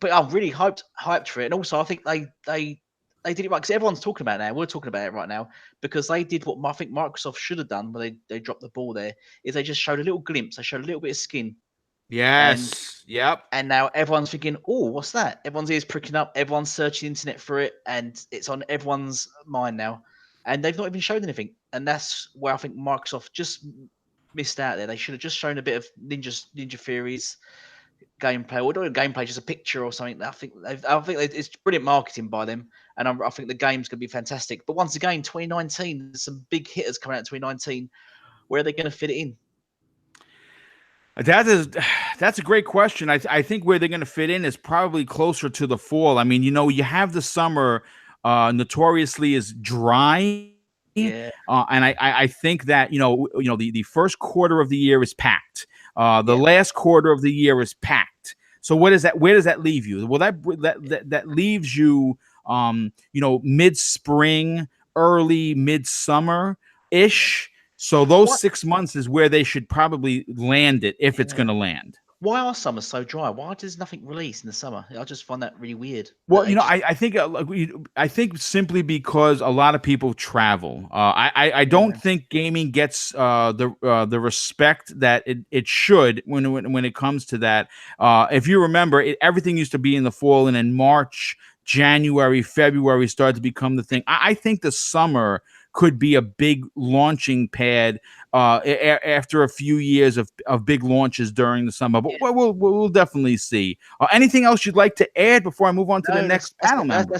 But I'm really hyped for it, and also I think they did it right, because everyone's talking about it now. We're talking about it right now because they did what I think Microsoft should have done, where they dropped the ball there. Is they just showed a little glimpse, they showed a little bit of skin. Yes. Yep. And now everyone's thinking, oh, what's that? Everyone's ears pricking up. Everyone's searching the internet for it, and it's on everyone's mind now. And they've not even shown anything, and that's where I think Microsoft just missed out there. They should have just shown a bit of Ninja Theories gameplay, or not gameplay, just a picture or something. I think it's brilliant marketing by them, and I think the game's going to be fantastic. But once again, 2019, there's some big hitters coming out in 2019. Where are they going to fit it in? That's a great question. I think where they're going to fit in is probably closer to the fall. I mean, you have the summer notoriously is dry. Yeah. And I think that the first quarter of the year is packed. The last quarter of the year is packed. So where does that leave you? Well, that leaves you mid-spring, early midsummer ish. So those 6 months is where they should probably land it, if it's going to land. Why are summers so dry? Why does nothing release in the summer? I just find that really weird. Well, I think simply because a lot of people travel. I don't think gaming gets the respect that it should when it comes to that. If you remember, everything used to be in the fall, and in March, January, February started to become the thing. I think the summer could be a big launching pad after a few years of big launches during the summer. But we'll definitely see. Anything else you'd like to add before I move on to the next panel member?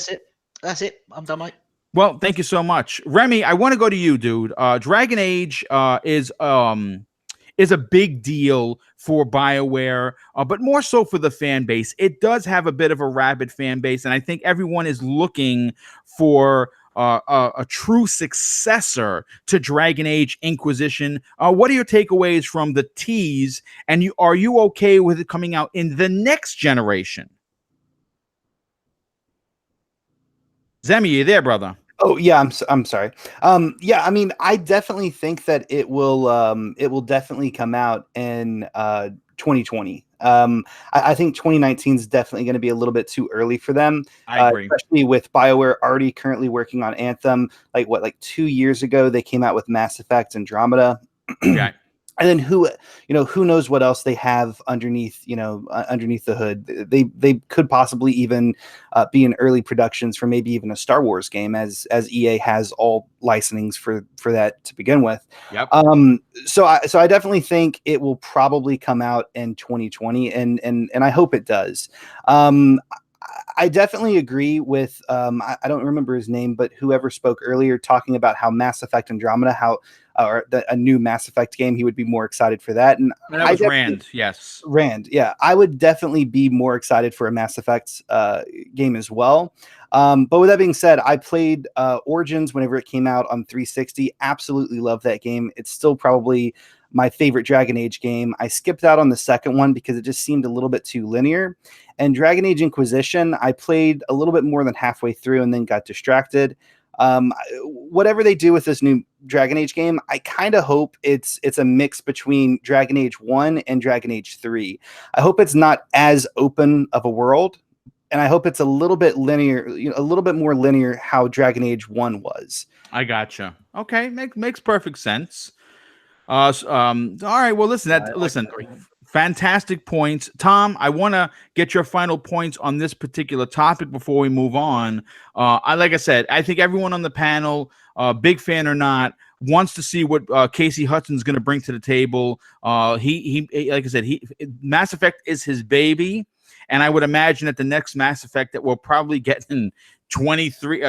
That's it. I'm done, mate. Well, thank you so much. Remy, I want to go to you, dude. Dragon Age is a big deal for BioWare, but more so for the fan base. It does have a bit of a rabid fan base, and I think everyone is looking for a true successor to Dragon Age Inquisition. What are your takeaways from the tease, and are you okay with it coming out in the next generation? Zemi, you there, brother? Oh yeah, I'm sorry. Yeah, I mean, I definitely think that it will definitely come out in 2020. I think 2019 is definitely going to be a little bit too early for them. I agree. Especially with BioWare already currently working on Anthem. Like 2 years ago, they came out with Mass Effect Andromeda. Right. And then who knows what else they have underneath the hood. They could possibly even be in early productions for maybe even a Star Wars game, as EA has all licensings for that to begin with. Yep. So I definitely think it will probably come out in 2020, and I hope it does. I definitely agree with I don't remember his name, but whoever spoke earlier talking about how Mass Effect Andromeda, a new Mass Effect game, he would be more excited for that. And that was Rand, yes. Rand, yeah. I would definitely be more excited for a Mass Effect game as well. But with that being said, I played Origins whenever it came out on 360. Absolutely love that game. It's still probably my favorite Dragon Age game. I skipped out on the second one because it just seemed a little bit too linear. And Dragon Age Inquisition, I played a little bit more than halfway through and then got distracted. Whatever they do with this new Dragon Age game, I kind of hope it's a mix between Dragon Age 1 and Dragon Age 3. I hope it's not as open of a world, and I hope it's a little bit linear, a little bit more linear how Dragon Age 1 was. I gotcha. Okay, makes perfect sense. All right. Well, listen. Fantastic points, Tom. I want to get your final points on this particular topic before we move on. Like I said, I think everyone on the panel, big fan or not, wants to see what Casey Hudson's going to bring to the table. He, like I said, Mass Effect is his baby, and I would imagine that the next Mass Effect that we'll probably get in 2023,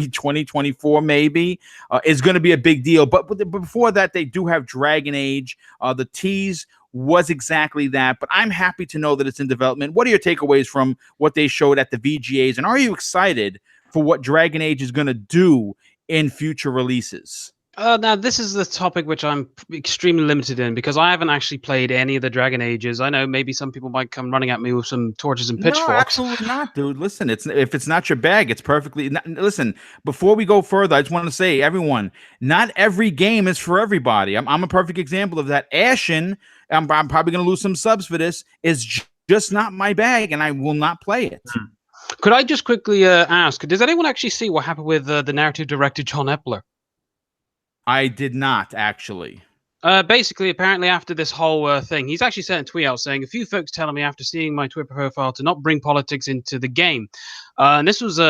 2024 maybe, is going to be a big deal. But before that, they do have Dragon Age. The tease was exactly that, but I'm happy to know that it's in development. What are your takeaways from what they showed at the VGAs, and are you excited for what Dragon Age is going to do in future releases? Now, this is the topic which I'm extremely limited in because I haven't actually played any of the Dragon Ages. I know maybe some people might come running at me with some torches and pitchforks. No, absolutely not, dude. Listen, if it's not your bag, it's perfectly. Listen, before we go further, I just want to say, everyone, not every game is for everybody. I'm a perfect example of that. Ashen, I'm probably going to lose some subs for this, is just not my bag, and I will not play it. Could I just quickly ask, does anyone actually see what happened with the narrative director, John Epler? I did not, actually. Basically, apparently after this whole thing, he's actually sent a tweet out saying, a few folks telling me after seeing my Twitter profile to not bring politics into the game. And this was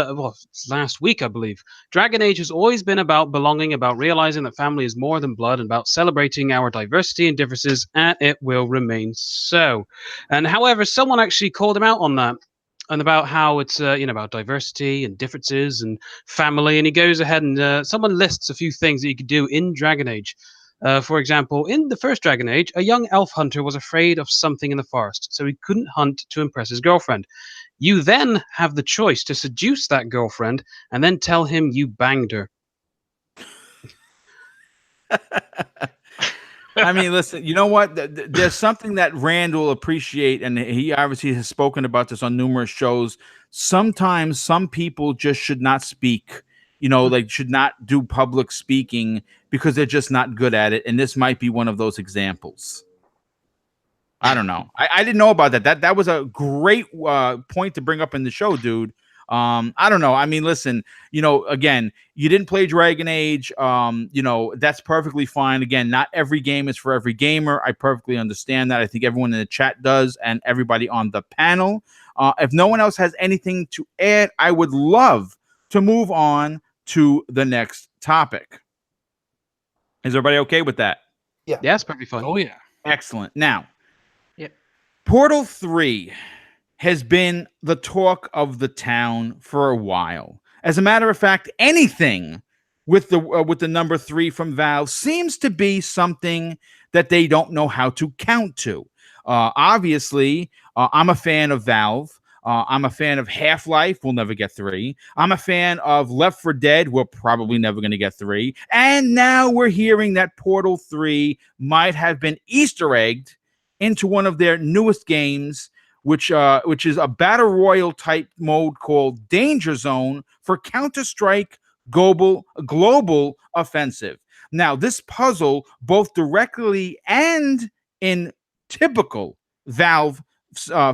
last week, I believe. Dragon Age has always been about belonging, about realizing that family is more than blood, and about celebrating our diversity and differences, and it will remain so. And however, someone actually called him out on that, and about how it's about diversity and differences and family, and he goes ahead and someone lists a few things that you could do in Dragon Age. For example, in the first Dragon Age, a young elf hunter was afraid of something in the forest, so he couldn't hunt to impress his girlfriend. You then have the choice to seduce that girlfriend and then tell him you banged her. I mean, listen, you know what? There's something that Rand will appreciate, and he obviously has spoken about this on numerous shows. Sometimes some people just should not speak, like should not do public speaking because they're just not good at it. And this might be one of those examples. I don't know. I didn't know about that. That was a great point to bring up in the show, dude. I don't know. I mean, listen, again, you didn't play Dragon Age. That's perfectly fine. Again, not every game is for every gamer. I perfectly understand that. I think everyone in the chat does, and everybody on the panel. If no one else has anything to add, I would love to move on to the next topic. Is everybody okay with that? Yeah. Yeah, it's perfectly fine. Oh yeah. Excellent. Now, Yep. Portal 3 has been the talk of the town for a while. As a matter of fact, anything with the number 3 from Valve seems to be something that they don't know how to count to. Obviously, I'm a fan of Valve. I'm a fan of Half-Life. We'll never get 3. I'm a fan of Left 4 Dead. We're probably never going to get 3. And now we're hearing that Portal 3 might have been Easter egged into one of their newest games, which is a battle royale type mode called Danger Zone for Counter-Strike Global Offensive. Now, this puzzle, both directly and in typical Valve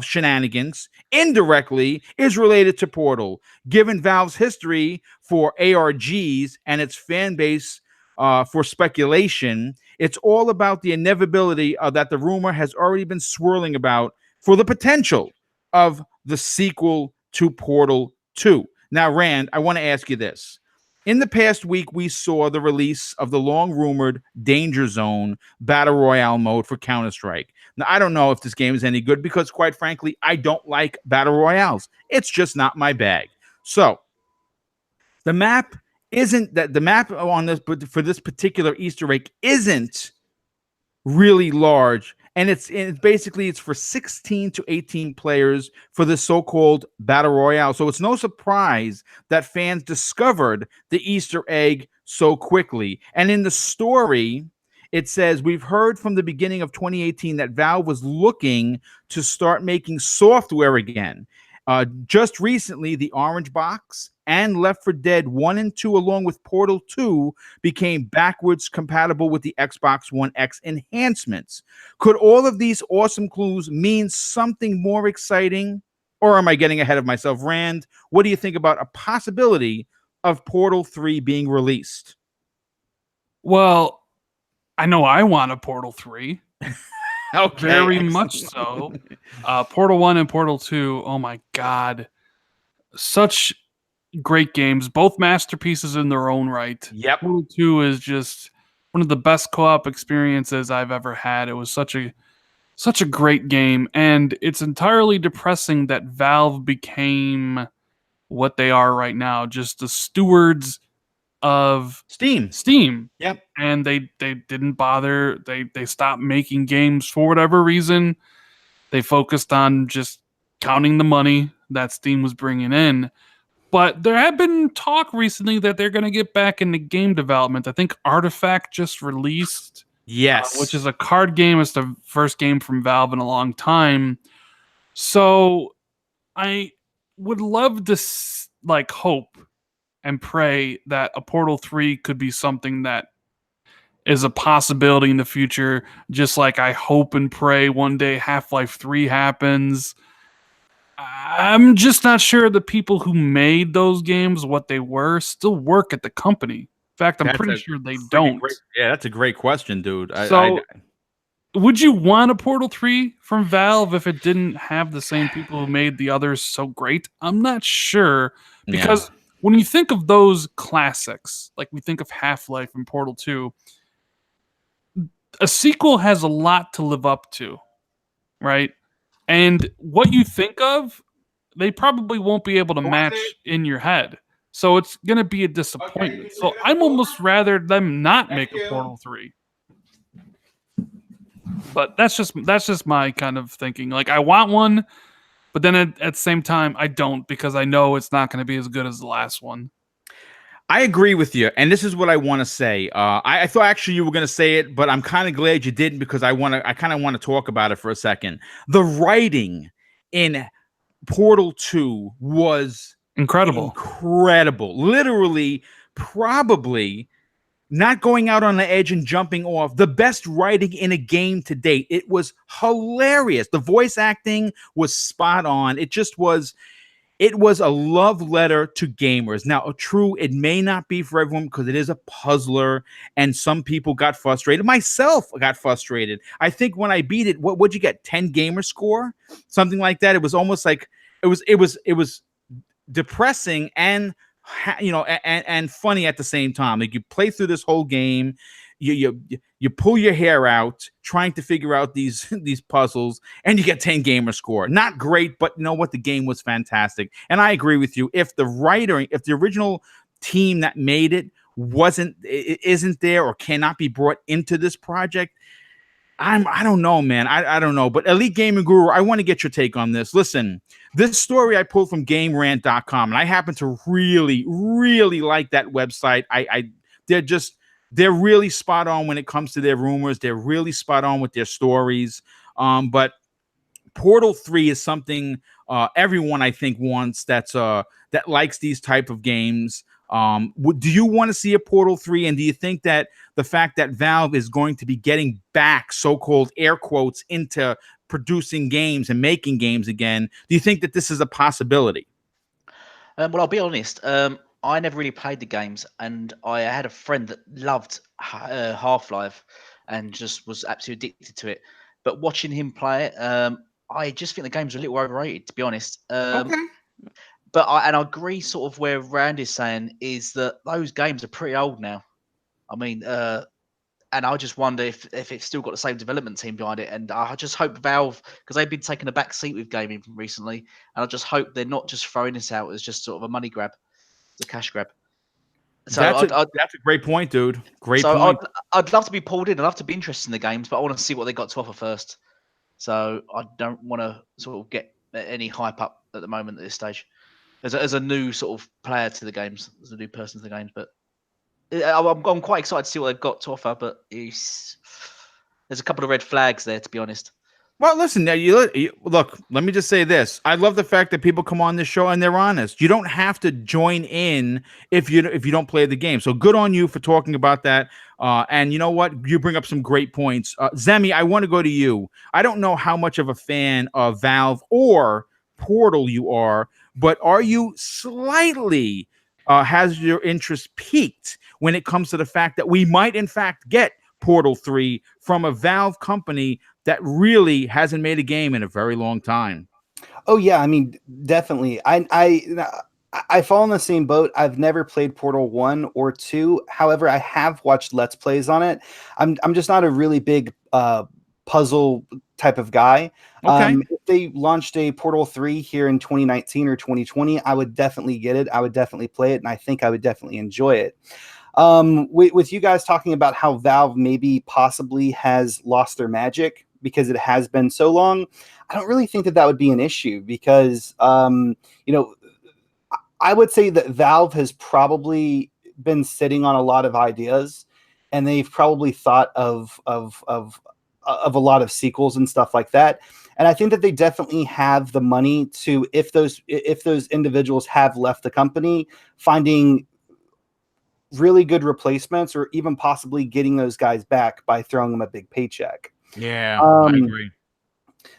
shenanigans, indirectly is related to Portal. Given Valve's history for ARGs and its fan base for speculation, it's all about the inevitability that the rumor has already been swirling about for the potential of the sequel to Portal 2. Now, Rand, I want to ask you this. In the past week, we saw the release of the long-rumored Danger Zone Battle Royale mode for Counter-Strike. Now, I don't know if this game is any good because, quite frankly, I don't like Battle Royales. It's just not my bag. So, the map on this, but for this particular Easter egg isn't really large. And it's basically for 16 to 18 players for the so-called Battle Royale. So it's no surprise that fans discovered the Easter egg so quickly. And in the story, It says, we've heard from the beginning of 2018 that Valve was looking to start making software again. Just recently, the Orange Box and Left 4 Dead 1 and 2, along with Portal 2, became backwards compatible with the Xbox One X enhancements. Could all of these awesome clues mean something more exciting? Or am I getting ahead of myself? Rand, what do you think about a possibility of Portal 3 being released? Well, I know I want a Portal 3. Okay, Very excellent. much so. Portal 1 and Portal 2, oh my God. Such great games, both masterpieces in their own right. Yep. Portal 2 is just one of the best co-op experiences I've ever had. It was such a great game, and it's entirely depressing that Valve became what they are right now, just the stewards of Steam. Yep. And they didn't bother. They stopped making games for whatever reason. They focused on just counting the money that Steam was bringing in. But there have been talk recently that they're going to get back into game development. I think Artifact just released, Yes. which is a card game. It's the first game from Valve in a long time. So I would love to hope and pray that a Portal 3 could be something that is a possibility in the future, just like I hope and pray one day Half-Life 3 happens. I'm just not sure the people who made those games, what they were, still work at the company. In fact, I'm pretty sure they don't. Yeah, that's a great question, dude. Would you want a Portal 3 from Valve if it didn't have the same people who made the others so great? I'm not sure, because when you think of those classics, like we think of Half-Life and Portal 2, a sequel has a lot to live up to, right? And what you think of, they probably won't be able to match in your head. So it's going to be a disappointment. So I'm almost rather them not make a Portal 3. But that's just my kind of thinking. Like, I want one, but then at the same time, I don't, because I know it's not going to be as good as the last one. I agree with you, and this is what I want to say. I thought actually you were going to say it, but I'm kind of glad you didn't, because I kind of want to talk about it for a second. The writing in Portal 2 was incredible. Literally, probably not going out on the edge and jumping off. The best writing in a game to date. It was hilarious. The voice acting was spot on. It was a love letter to gamers. Now, it may not be for everyone, because it is a puzzler, and some people got frustrated. Myself got frustrated. I think when I beat it, what'd you get? 10 gamer score? Something like that. It was almost like it was depressing and and funny at the same time. Like, you play through this whole game, you pull your hair out trying to figure out these puzzles, and you get 10 gamer score. Not great, but you know what? The game was fantastic. And I agree with you. If the original team that made it isn't there or cannot be brought into this project, I don't know, man. I don't know. But Elite Gaming Guru, I want to get your take on this. Listen, this story I pulled from GameRant.com, and I happen to really, really like that website. They're really spot on when it comes to their rumors. They're really spot on with their stories. But Portal 3 is something everyone, I think, wants, that likes these type of games. Do you want to see a Portal 3? And do you think that the fact that Valve is going to be getting back, so-called air quotes, into producing games and making games again, do you think that this is a possibility? Well, I'll be honest. I never really played the games, and I had a friend that loved Half-Life and just was absolutely addicted to it. But watching him play it, I just think the game's a little overrated, to be honest. Okay. But I agree sort of where Rand is saying, is that those games are pretty old now. I mean, and I just wonder if it's still got the same development team behind it. And I just hope Valve, because they've been taking a back seat with gaming recently, and I just hope they're not just throwing this out as just sort of a money grab, a cash grab. So that's a great point, dude. Great point. I'd love to be pulled in. I'd love to be interested in the games, but I want to see what they got to offer first. So I don't want to sort of get any hype up at the moment at this stage. As a new sort of player to the games, as a new person to the games, but I'm quite excited to see what they've got to offer, but there's a couple of red flags there, to be honest. Well, listen, now look, let me just say this. I love the fact that people come on this show and they're honest. You don't have to join in if you don't play the game. So good on you for talking about that. And you know what? You bring up some great points. Zemi, I want to go to you. I don't know how much of a fan of Valve or Portal you are, but are you slightly has your interest peaked when it comes to the fact that we might in fact get Portal 3 from a Valve company that really hasn't made a game in a very long time? Oh yeah, I mean, definitely. I fall in the same boat. I've never played Portal 1 or 2. However, I have watched Let's Plays on it. I'm just not a really big puzzle type of guy. Okay. If they launched a Portal 3 here in 2019 or 2020, I would definitely get it. I would definitely play it, and I think I would definitely enjoy it. With you guys talking about how Valve maybe possibly has lost their magic because it has been so long, I don't really think that would be an issue because, I would say that Valve has probably been sitting on a lot of ideas, and they've probably thought of a lot of sequels and stuff like that. And I think that they definitely have the money to, if those individuals have left the company, finding really good replacements or even possibly getting those guys back by throwing them a big paycheck. Yeah, I agree.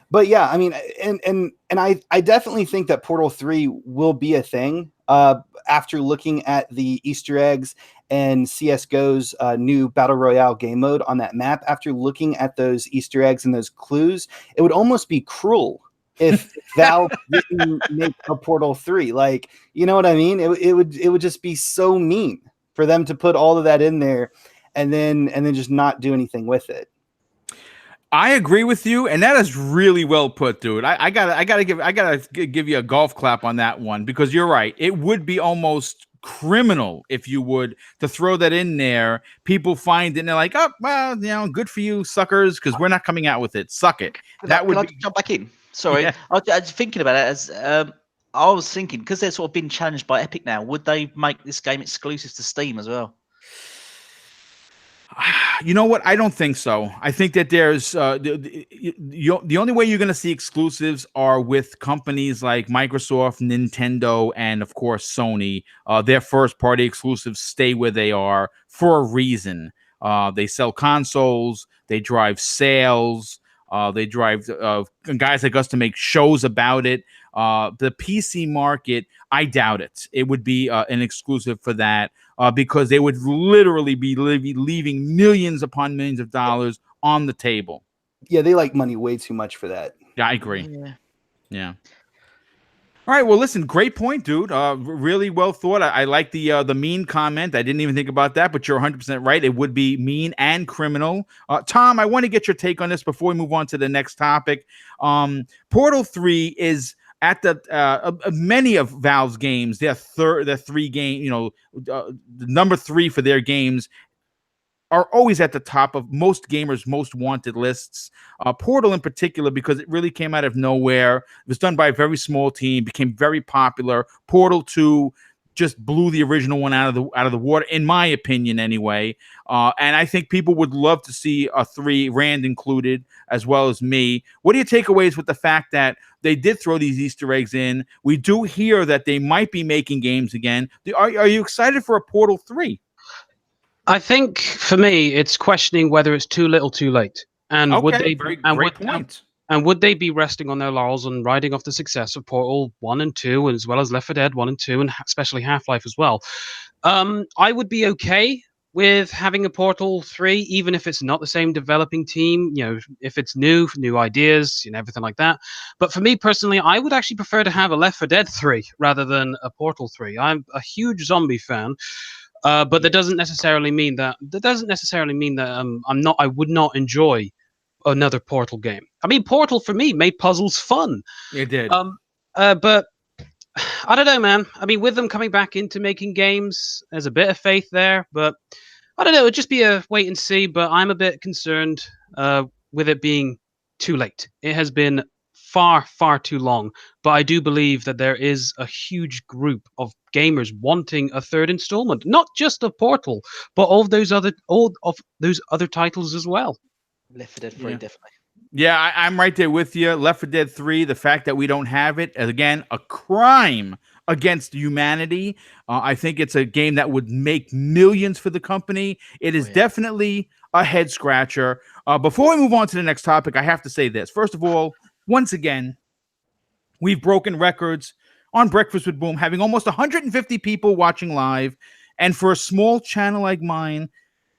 But yeah, I mean, and I definitely think that Portal 3 will be a thing. After looking at the Easter eggs and CSGO's new Battle Royale game mode on that map, after looking at those Easter eggs and those clues, it would almost be cruel if Valve didn't make a Portal 3. Like, you know what I mean? It would just be so mean for them to put all of that in there and then just not do anything with it. I agree with you, and that is really well put, dude. I gotta give you a golf clap on that one, because you're right. It would be almost criminal if you would to throw that in there. People find it and they're like, "Oh, well, good for you, suckers," because we're not coming out with it. Suck it. Can I jump back in? Sorry, Yeah. I was thinking about it as I was thinking, because they're sort of been challenged by Epic now. Would they make this game exclusive to Steam as well? You know what? I don't think so. I think that there's the only way you're going to see exclusives are with companies like Microsoft, Nintendo, and of course Sony. Their first party exclusives stay where they are for a reason. They sell consoles, they drive sales, they drive guys like us to make shows about it. The PC market, I doubt it. It would be an exclusive for that. Because they would literally be leaving millions upon millions of dollars on the table. Yeah, they like money way too much for that. Yeah, I agree. Yeah. All right. Well, listen, great point, dude. Really well thought. I like the mean comment. I didn't even think about that, but you're 100% right. It would be mean and criminal. Tom, I want to get your take on this before we move on to the next topic. Portal 3 is at the many of Valve's games, their three game, the number 3 for their games are always at the top of most gamers' most wanted lists. Portal in particular, because it really came out of nowhere. It was done by a very small team, became very popular. Portal 2 just blew the original one out of the water, in my opinion, anyway. And I think people would love to see a 3, Rand included, as well as me. What are your takeaways with the fact that they did throw these Easter eggs in? We do hear that they might be making games again. Are you excited for a Portal 3? I think for me, it's questioning whether it's too little, too late, and Okay, would they great point. And would they be resting on their laurels and riding off the success of Portal 1 and 2, as well as Left 4 Dead 1 and 2, and especially Half-Life as well? I would be okay with having a Portal 3, even if it's not the same developing team, if it's new ideas, everything like that. But for me personally, I would actually prefer to have a Left 4 Dead 3 rather than a Portal 3. I'm a huge zombie fan. But that doesn't necessarily mean that I would not enjoy another Portal game. I mean, Portal for me made puzzles fun. It did. But I don't know, man. I mean, with them coming back into making games, there's a bit of faith there, but I don't know. It'd just be a wait and see. But I'm a bit concerned with it being too late. It has been far, far too long. But I do believe that there is a huge group of gamers wanting a third installment, not just of Portal, but all of those other titles as well. Left 4 Dead 3, Yeah. definitely. Yeah, I'm right there with you. Left 4 Dead 3, the fact that we don't have it, again, a crime against humanity. I think it's a game that would make millions for the company. It is definitely a head scratcher. Before we move on to the next topic, I have to say this. First of all, once again, we've broken records on Breakfast with Boom, having almost 150 people watching live. And for a small channel like mine,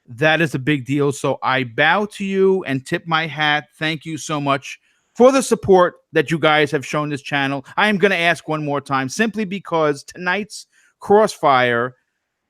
that is a big deal. So I bow to you and tip my hat. Thank you so much for the support that you guys have shown this channel. I am going to ask one more time, simply because tonight's Crossfire,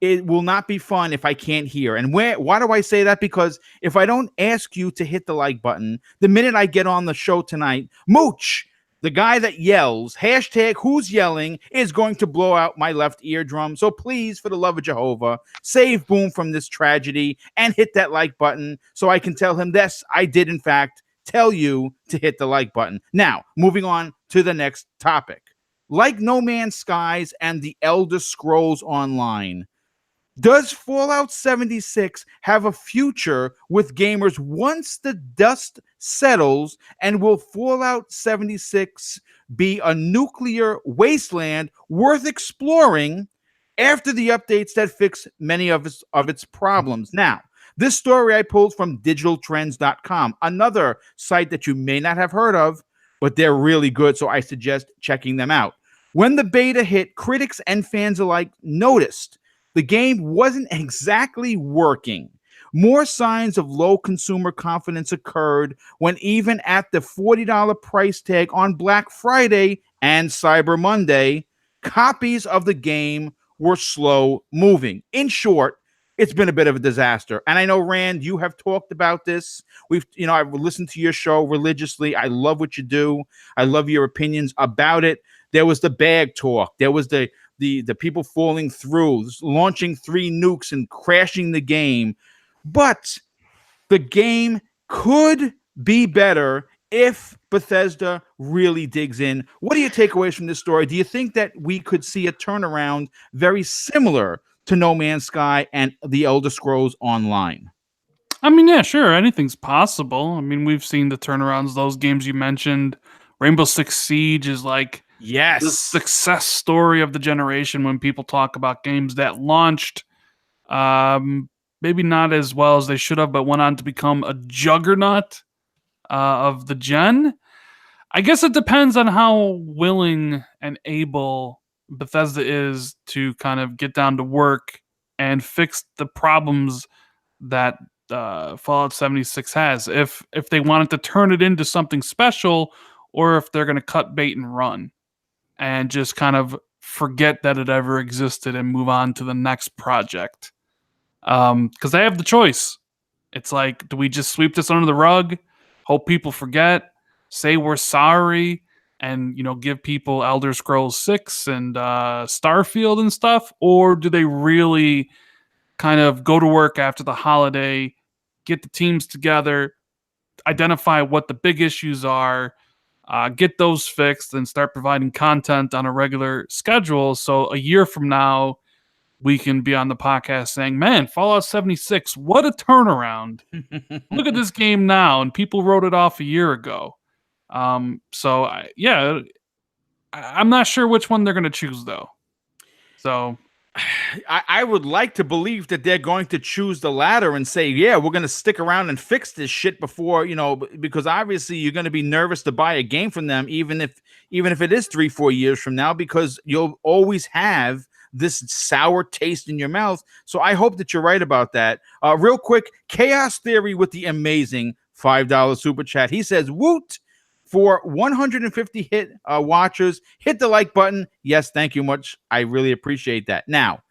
it will not be fun if I can't hear. And why do I say that? Because if I don't ask you to hit the like button, the minute I get on the show tonight, Mooch, the guy that yells, hashtag who's yelling, is going to blow out my left eardrum. So please, for the love of Jehovah, save Boom from this tragedy and hit that like button so I can tell him, yes, I did in fact tell you to hit the like button. Now, moving on to the next topic. Like No Man's Skies and the Elder Scrolls Online, does Fallout 76 have a future with gamers once the dust settles? And will Fallout 76 be a nuclear wasteland worth exploring after the updates that fix many of its problems? Now, this story I pulled from digitaltrends.com, another site that you may not have heard of, but they're really good, so I suggest checking them out. When the beta hit, critics and fans alike noticed the game wasn't exactly working. More signs of low consumer confidence occurred when, even at the $40 price tag on Black Friday and Cyber Monday, copies of the game were slow moving. In short, it's been a bit of a disaster. And I know, Rand, you have talked about this. I've listened to your show religiously. I love what you do. I love your opinions about it. There was the bag talk. There was the people falling through, launching 3 nukes and crashing the game. But the game could be better if Bethesda really digs in. What do you take away from this story? Do you think that we could see a turnaround very similar to No Man's Sky and the Elder Scrolls Online? I mean, yeah, sure. Anything's possible. I mean, we've seen the turnarounds. Those games you mentioned, Rainbow Six Siege is like the success story of the generation when people talk about games that launched maybe not as well as they should have, but went on to become a juggernaut of the gen. I guess it depends on how willing and able Bethesda is to kind of get down to work and fix the problems that Fallout 76 has. If they wanted to turn it into something special, or if they're going to cut bait and run and just kind of forget that it ever existed and move on to the next project. Because they have the choice. It's like, do we just sweep this under the rug, hope people forget, say we're sorry, and give people Elder Scrolls 6 and Starfield and stuff? Or do they really kind of go to work after the holiday, get the teams together, identify what the big issues are, get those fixed, and start providing content on a regular schedule, so a year from now we can be on the podcast saying, man, Fallout 76, what a turnaround. Look at this game now, and people wrote it off a year ago. I'm not sure which one they're going to choose, though. So I would like to believe that they're going to choose the latter and say, yeah, we're going to stick around and fix this shit before, because obviously you're going to be nervous to buy a game from them, even if it is 3-4 years from now, because you'll always have this sour taste in your mouth. So I hope that you're right about that. Real quick, Chaos Theory with the amazing $5 super chat. He says, woot. For 150 hit watchers, hit the like button. Yes, thank you much. I really appreciate that. Now,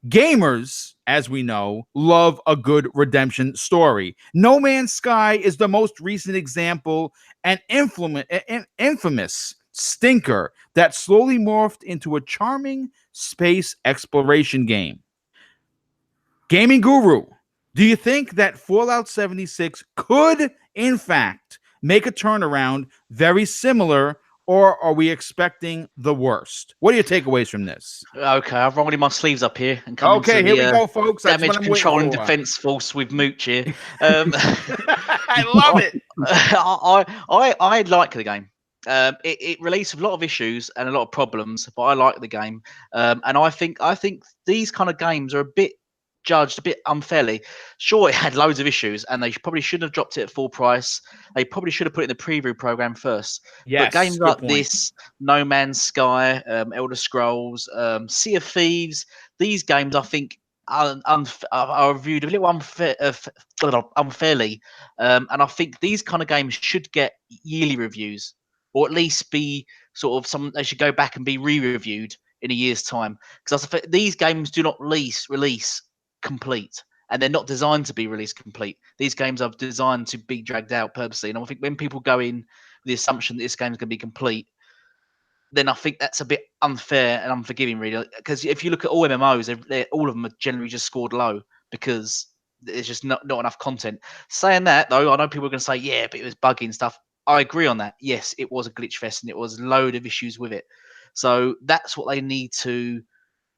gamers, as we know, love a good redemption story. No Man's Sky is the most recent example, an infamous stinker that slowly morphed into a charming space exploration game. Gaming Guru, do you think that Fallout 76 could, in fact, make a turnaround very similar, or are we expecting the worst? What are your takeaways from this? Okay, I've rolled my sleeves up here and come Okay, into here the we go, folks. That's damage what I'm waiting control and for. defense force with Mooch here. I love it. I like the game. It released a lot of issues and a lot of problems, but I like the game. And I think these kind of games are a bit judged a bit unfairly. Sure, it had loads of issues, and they probably shouldn't have dropped it at full price. They probably should have put it in the preview program first. Yes, But games good like point. this, No Man's Sky, Elder Scrolls, Sea of Thieves, these games I think are reviewed a little unfairly, and I think these kind of games should get yearly reviews, or at least be sort of they should go back and be re-reviewed in a year's time, because these games do not release complete, and they're not designed to be released complete. These games are designed to be dragged out purposely, and I think when people go in with the assumption that this game is going to be complete, then I think that's a bit unfair and unforgiving, really. Because if you look at all MMOs, all of them are generally just scored low because there's just not enough content. Saying that, though, I know people are going to say, yeah, but it was buggy and stuff. I agree on that. Yes, it was a glitch fest and it was a load of issues with it. So that's what they need to.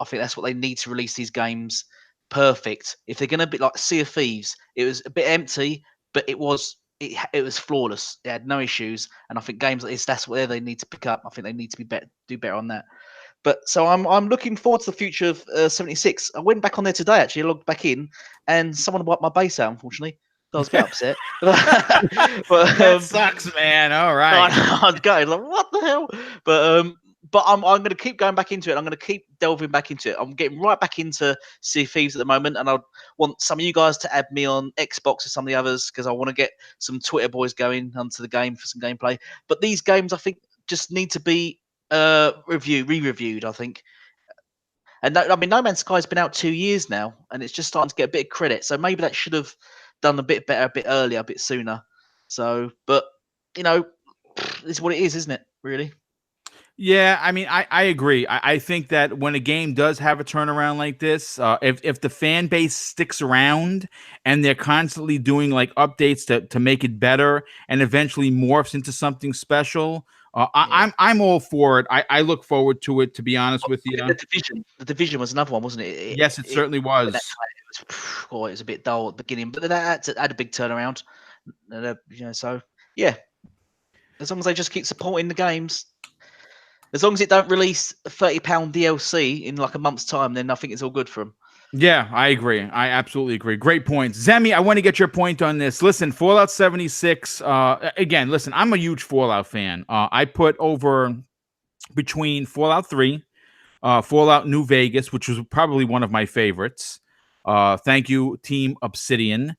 I think that's what they need to release these games perfect. If they're going to be like Sea of Thieves, it was a bit empty, but it was flawless. It had no issues, and I think games like this, that's where they need to pick up. I think they need to do better on that. But so I'm looking forward to the future of 76. I went back on there today, actually. I logged back in, and someone wiped my base out, unfortunately. I was a bit upset. But, That sucks, man. All right. I'd go like, what the hell? But I'm going to keep going back into it. I'm going to keep delving back into it. I'm getting right back into Sea of Thieves at the moment, and I want some of you guys to add me on Xbox or some of the others, because I want to get some Twitter boys going onto the game for some gameplay. But these games, I think, just need to be re-reviewed, I think. And No Man's Sky has been out 2 years now, and it's just starting to get a bit of credit. So maybe that should have done a bit better, a bit earlier, a bit sooner. So, but it's what it is, isn't it? Really. Yeah, I mean, I agree. I think that when a game does have a turnaround like this, if the fan base sticks around and they're constantly doing like updates to make it better and eventually morphs into something special, I'm all for it. I look forward to it, to be honest with you. The Division was another one, wasn't it? Yes, it certainly was. It was a bit dull at the beginning, but that had a big turnaround. So yeah, as long as they just keep supporting the games. As long as it don't release a £30 DLC in like a month's time, then I think it's all good for them. Yeah, I agree. I absolutely agree. Great points. Zemi, I want to get your point on this. Listen, Fallout 76, again, listen, I'm a huge Fallout fan. I put over between Fallout 3, Fallout New Vegas, which was probably one of my favorites. Thank you, Team Obsidian.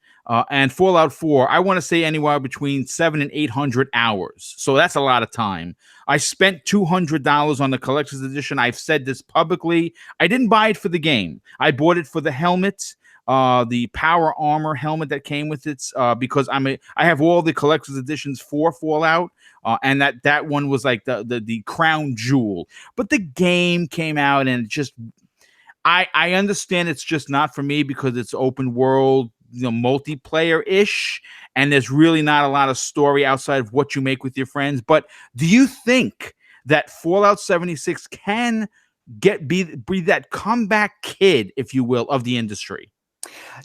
And Fallout 4, I want to say anywhere between 700 and 800 hours. So that's a lot of time. I spent $200 on the collector's edition. I've said this publicly. I didn't buy it for the game. I bought it for the helmet, the power armor helmet that came with it, because I have all the collector's editions for Fallout, and that one was like the crown jewel. But the game came out and it just, I understand it's just not for me because it's open world, multiplayer-ish, and there's really not a lot of story outside of what you make with your friends. But do you think that Fallout 76 can be that comeback kid, if you will, of the industry?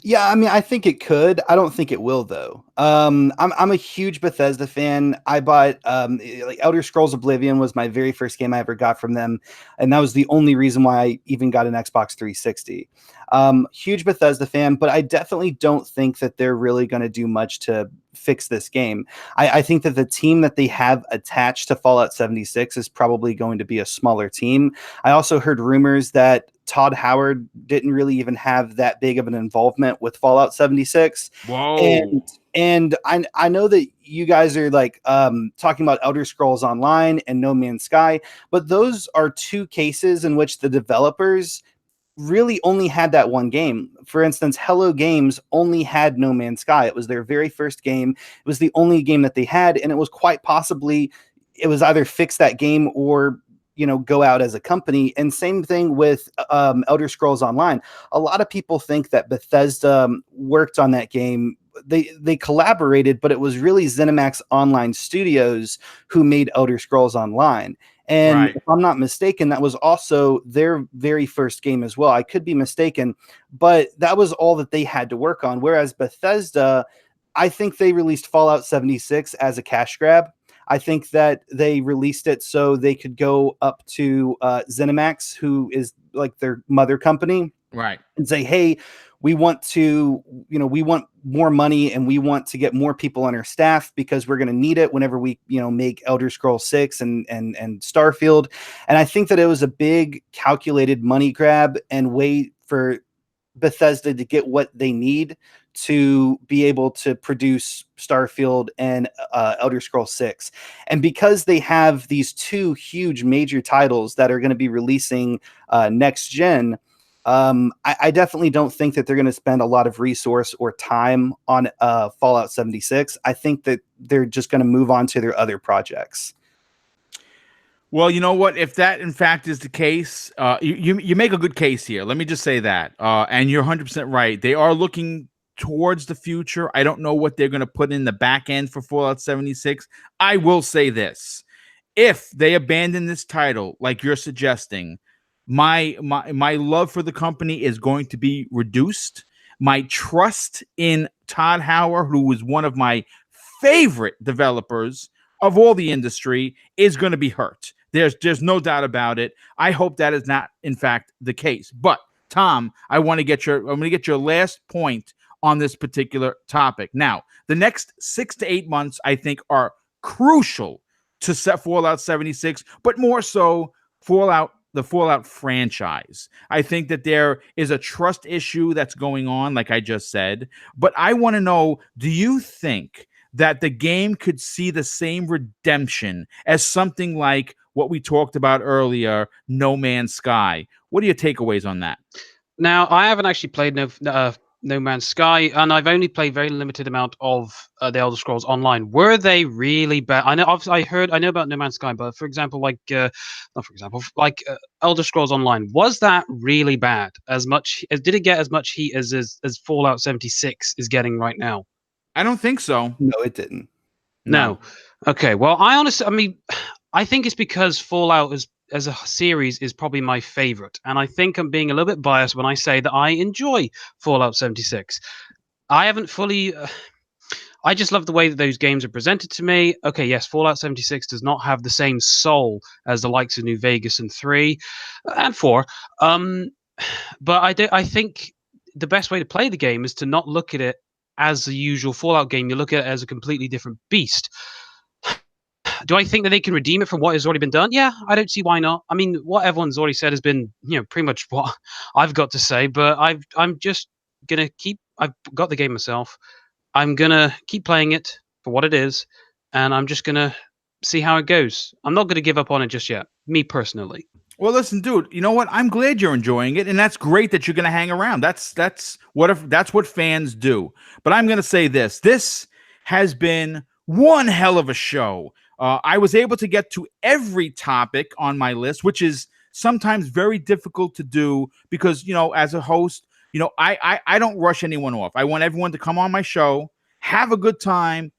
Yeah, I mean, I think it could. I don't think it will, though. I'm a huge Bethesda fan. I bought like Elder Scrolls Oblivion was my very first game I ever got from them, and that was the only reason why I even got an Xbox 360. Huge Bethesda fan, but I definitely don't think that they're really going to do much to fix this game. I think that the team that they have attached to Fallout 76 is probably going to be a smaller team. I also heard rumors that Todd Howard didn't really even have that big of an involvement with Fallout 76. Whoa. And I know that you guys are like talking about Elder Scrolls Online and No Man's Sky, but those are two cases in which the developers really only had that one game. For instance, Hello Games only had No Man's Sky. It was their very first game. It was the only game that they had, and it was quite possibly, it was either fix that game or go out as a company. And same thing with Elder Scrolls Online. A lot of people think that Bethesda worked on that game they collaborated, but it was really ZeniMax Online Studios who made Elder Scrolls Online. And Right. if I'm not mistaken, that was also their very first game as well. I could be mistaken, but that was all that they had to work on. Whereas Bethesda, I think they released Fallout 76 as a cash grab. I think that they released it so they could go up to ZeniMax, who is like their mother company, Right. and say, hey, we want more money, and we want to get more people on our staff because we're going to need it whenever we, make Elder Scrolls 6 and Starfield. And I think that it was a big calculated money grab and way for Bethesda to get what they need to be able to produce Starfield and Elder Scrolls 6. And because they have these two huge major titles that are going to be releasing next gen, I definitely don't think that they're going to spend a lot of resource or time on Fallout 76. I think that they're just going to move on to their other projects. Well, you know what? If that in fact is the case, you make a good case here. Let me just say that. And you're 100% right. They are looking towards the future. I don't know what they're going to put in the back end for Fallout 76. I will say this. If they abandon this title, like you're suggesting, my love for the company is going to be reduced. My trust in Todd Howard, who is one of my favorite developers of all the industry, is going to be hurt. There's no doubt about it. I hope that is not, in fact, the case. But Tom, I'm going to get your last point on this particular topic. Now, the next 6 to 8 months, I think, are crucial to set Fallout 76, but more so the Fallout franchise. I think that there is a trust issue that's going on, like I just said. But I want to know, do you think that the game could see the same redemption as something like what we talked about earlier, No Man's Sky? What are your takeaways on that? Now, I haven't actually played No Man's Sky, and I've only played very limited amount of the Elder Scrolls Online. Were they really bad? I know, obviously, I know about No Man's Sky, but for example, Elder Scrolls Online, was that really bad? Did it get as much heat as Fallout 76 is getting right now? I don't think so. No, it didn't. No. Okay. Well, I think it's because Fallout as a series is probably my favorite, and I think I'm being a little bit biased when I say that I enjoy Fallout 76. I haven't fully. I just love the way that those games are presented to me. Okay, yes, Fallout 76 does not have the same soul as the likes of New Vegas and 3 and 4. But I think the best way to play the game is to not look at it as the usual Fallout game. You look at it as a completely different beast. Do I think that they can redeem it from what has already been done? Yeah, I don't see why not. I mean, what everyone's already said has been, pretty much what I've got to say. But I'm just gonna I've got the game myself. I'm gonna keep playing it for what it is, and I'm just gonna see how it goes. I'm not gonna give up on it just yet, me personally. Well, listen, dude. You know what? I'm glad you're enjoying it, and that's great that you're going to hang around. That's what fans do. But I'm going to say this: this has been one hell of a show. I was able to get to every topic on my list, which is sometimes very difficult to do because, as a host, I don't rush anyone off. I want everyone to come on my show, have a good time,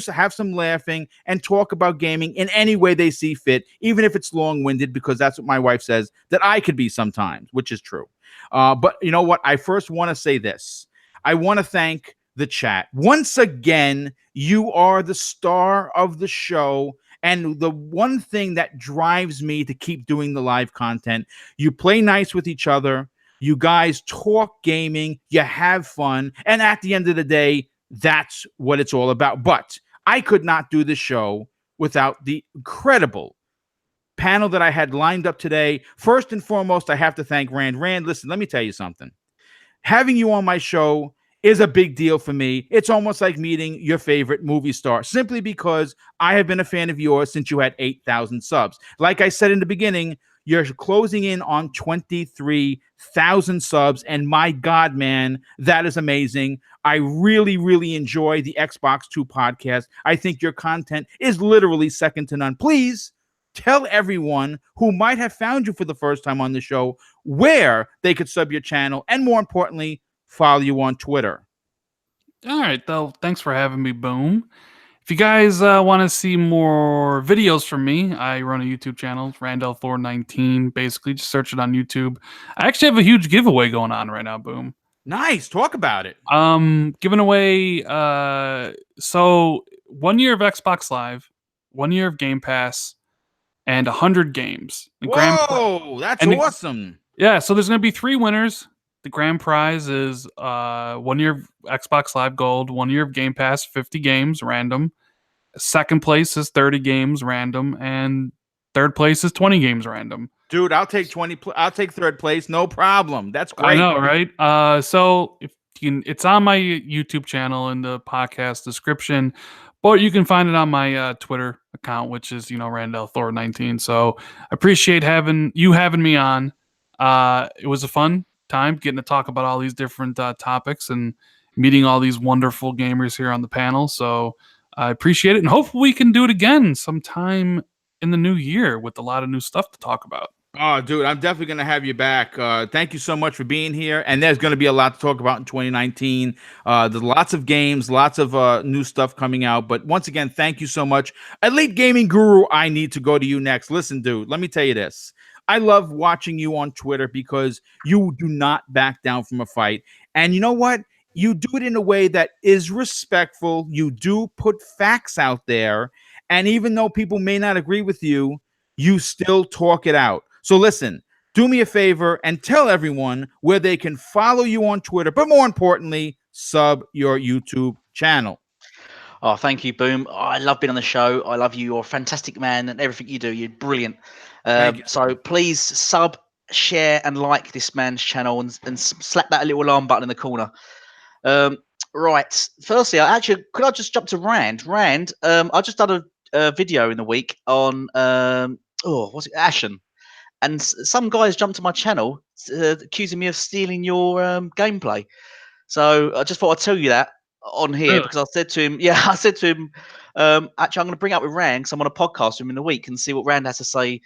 have some laughing, and talk about gaming in any way they see fit, even if it's long-winded, because that's what my wife says that I could be sometimes, which is true. But you know what? I first want to say this. I want to thank the chat. Once again, you are the star of the show. And the one thing that drives me to keep doing the live content, you play nice with each other. You guys talk gaming. You have fun. And at the end of the day, that's what it's all about. But I could not do this show without the incredible panel that I had lined up today. First and foremost, I have to thank Rand. Rand, listen, let me tell you something. Having you on my show is a big deal for me. It's almost like meeting your favorite movie star, simply because I have been a fan of yours since you had 8,000 subs. Like I said in the beginning, you're closing in on 23,000 subs, and my God, man, that is amazing. I really, really enjoy the Xbox 2 podcast. I think your content is literally second to none. Please tell everyone who might have found you for the first time on the show where they could sub your channel, and more importantly, follow you on Twitter. All right, though. Thanks for having me, Boom. If you guys want to see more videos from me, I run a YouTube channel, Randall Thor 19. Basically, just search it on YouTube. I actually have a huge giveaway going on right now, Boom. Nice. Talk about it. Giving away so 1 year of Xbox Live, 1 year of Game Pass, and 100 games. Whoa, that's awesome. Yeah, so there's going to be 3 winners. The grand prize is 1 year of Xbox Live Gold, 1 year of Game Pass, 50 games, random. Second place is 30 games, random, and third place is 20 games, random. Dude, I'll take 20. I'll take third place, no problem. That's great. I know, right? So if you can, it's on my YouTube channel in the podcast description, but you can find it on my Twitter account, which is Randall Thor 19. So I appreciate having me on. It was a fun time getting to talk about all these different topics and meeting all these wonderful gamers here on the panel. So I appreciate it, and hopefully we can do it again sometime in the new year with a lot of new stuff to talk about. Oh, dude, I'm definitely going to have you back. Thank you so much for being here. And there's going to be a lot to talk about in 2019. There's lots of games, lots of new stuff coming out. But once again, thank you so much. Elite Gaming Guru, I need to go to you next. Listen, dude, let me tell you this. I love watching you on Twitter because you do not back down from a fight. And you know what? You do it in a way that is respectful. You do put facts out there. And even though people may not agree with you, you still talk it out. So listen, do me a favor and tell everyone where they can follow you on Twitter, but more importantly, sub your YouTube channel. Oh, thank you, Boom. Oh, I love being on the show. I love you. You're a fantastic man, and everything you do, you're brilliant. So please sub, share, and like this man's channel, and slap that little alarm button in the corner. Right. Firstly, could I just jump to Rand? Rand, I just done a video in the week on what's it, Ashen. And some guys jumped to my channel accusing me of stealing your gameplay. So I just thought I'd tell you that on here because I said to him, actually, I'm going to bring up with Rand because I'm on a podcast with him in a week and see what Rand has to say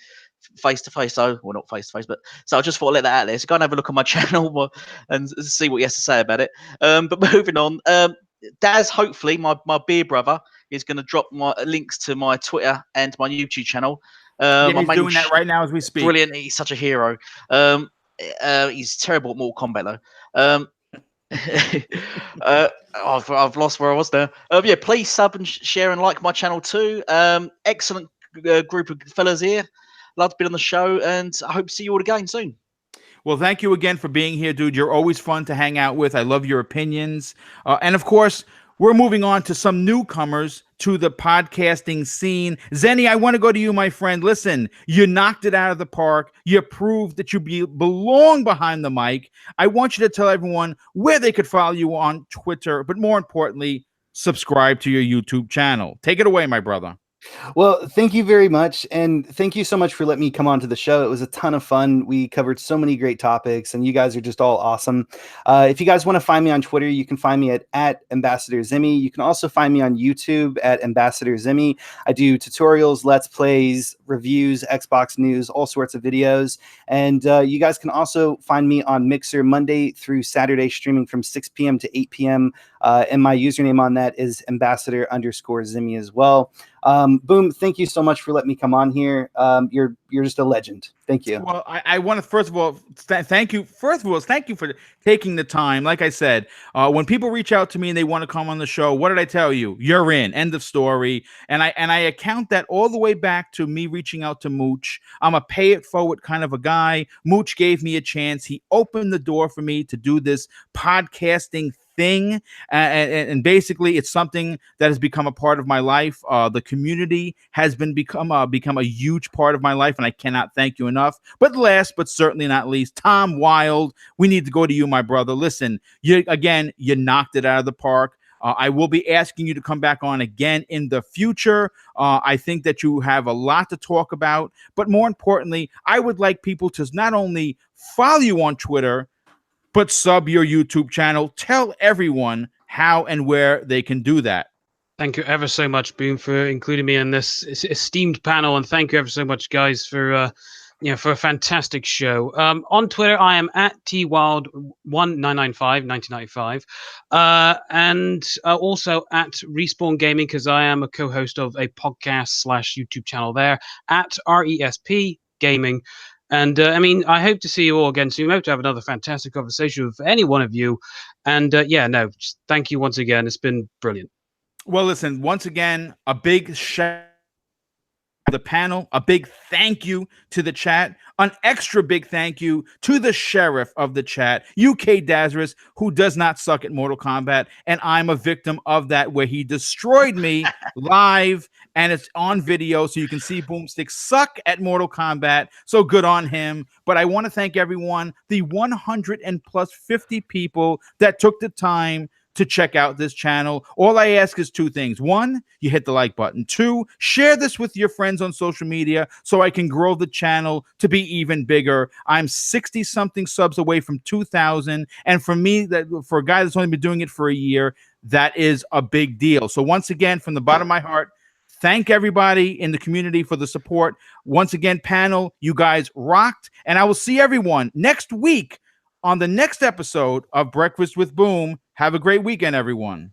face to face. So, well, not face to face, but so I just thought I'd let that out there. So go and have a look on my channel and see what he has to say about it. But moving on, Daz, hopefully, my beer brother, is going to drop my links to my Twitter and my YouTube channel. He's doing that right now as we speak. Brilliant. He's such a hero. He's terrible at Mortal Kombat, though. I've lost where I was there. Please sub and share and like my channel too. Excellent group of fellas here. Love to be on the show, and I hope to see you all again soon. Well, thank you again for being here, dude. You're always fun to hang out with. I love your opinions. And of course, we're moving on to some newcomers to the podcasting scene. Zenny, I want to go to you, my friend. Listen, you knocked it out of the park. You proved that you belong behind the mic. I want you to tell everyone where they could follow you on Twitter, but more importantly, subscribe to your YouTube channel. Take it away, my brother. Well, thank you very much. And thank you so much for letting me come on to the show. It was a ton of fun. We covered so many great topics, and you guys are just all awesome. If you guys want to find me on Twitter, you can find me at Ambassador Zimmy. You can also find me on YouTube at Ambassador Zimmy. I do tutorials, let's plays, reviews, Xbox news, all sorts of videos. And you guys can also find me on Mixer Monday through Saturday, streaming from 6 p.m. to 8 p.m. And my username on that is Ambassador_Zimmy as well. Boom, thank you so much for letting me come on here. You're just a legend. Thank you. Well, I want to first of all thank you. First of all, thank you for taking the time. Like I said, when people reach out to me and they want to come on the show, what did I tell you? You're in. End of story. And I account that all the way back to me reaching out to Mooch. I'm a pay it forward kind of a guy. Mooch gave me a chance. He opened the door for me to do this podcasting thing, and basically it's something that has become a part of my life. The community has become a huge part of my life, and I cannot thank you enough. But last but certainly not least, Tom Wild, we need to go to you, my brother. Listen, you knocked it out of the park. I will be asking you to come back on again in the future. I think that you have a lot to talk about, but more importantly, I would like people to not only follow you on Twitter, but sub your YouTube channel. Tell everyone how and where they can do that. Thank you ever so much, Boom, for including me in this esteemed panel, and thank you ever so much, guys, for for a fantastic show. On Twitter, I am at twild1995, 1995, and also at Respawn Gaming, because I am a co-host of a podcast / YouTube channel there at RESP Gaming. And I hope to see you all again soon. I hope to have another fantastic conversation with any one of you. And just thank you once again. It's been brilliant. Well, listen, once again, a big shout to the panel, a big thank you to the chat, an extra big thank you to the sheriff of the chat, UK Dazarus, who does not suck at Mortal Kombat, and I'm a victim of that, where he destroyed me live, and it's on video, so you can see BoomStick suck at Mortal Kombat, so good on him. But I want to thank everyone, the 100 and plus 50 people that took the time to check out this channel. All I ask is two things. One, you hit the like button. Two, share this with your friends on social media so I can grow the channel to be even bigger. I'm 60 something subs away from 2,000. And for me, that for a guy that's only been doing it for a year, that is a big deal. So once again, from the bottom of my heart, thank everybody in the community for the support. Once again, panel, you guys rocked. And I will see everyone next week on the next episode of Breakfast with Boom. Have a great weekend, everyone.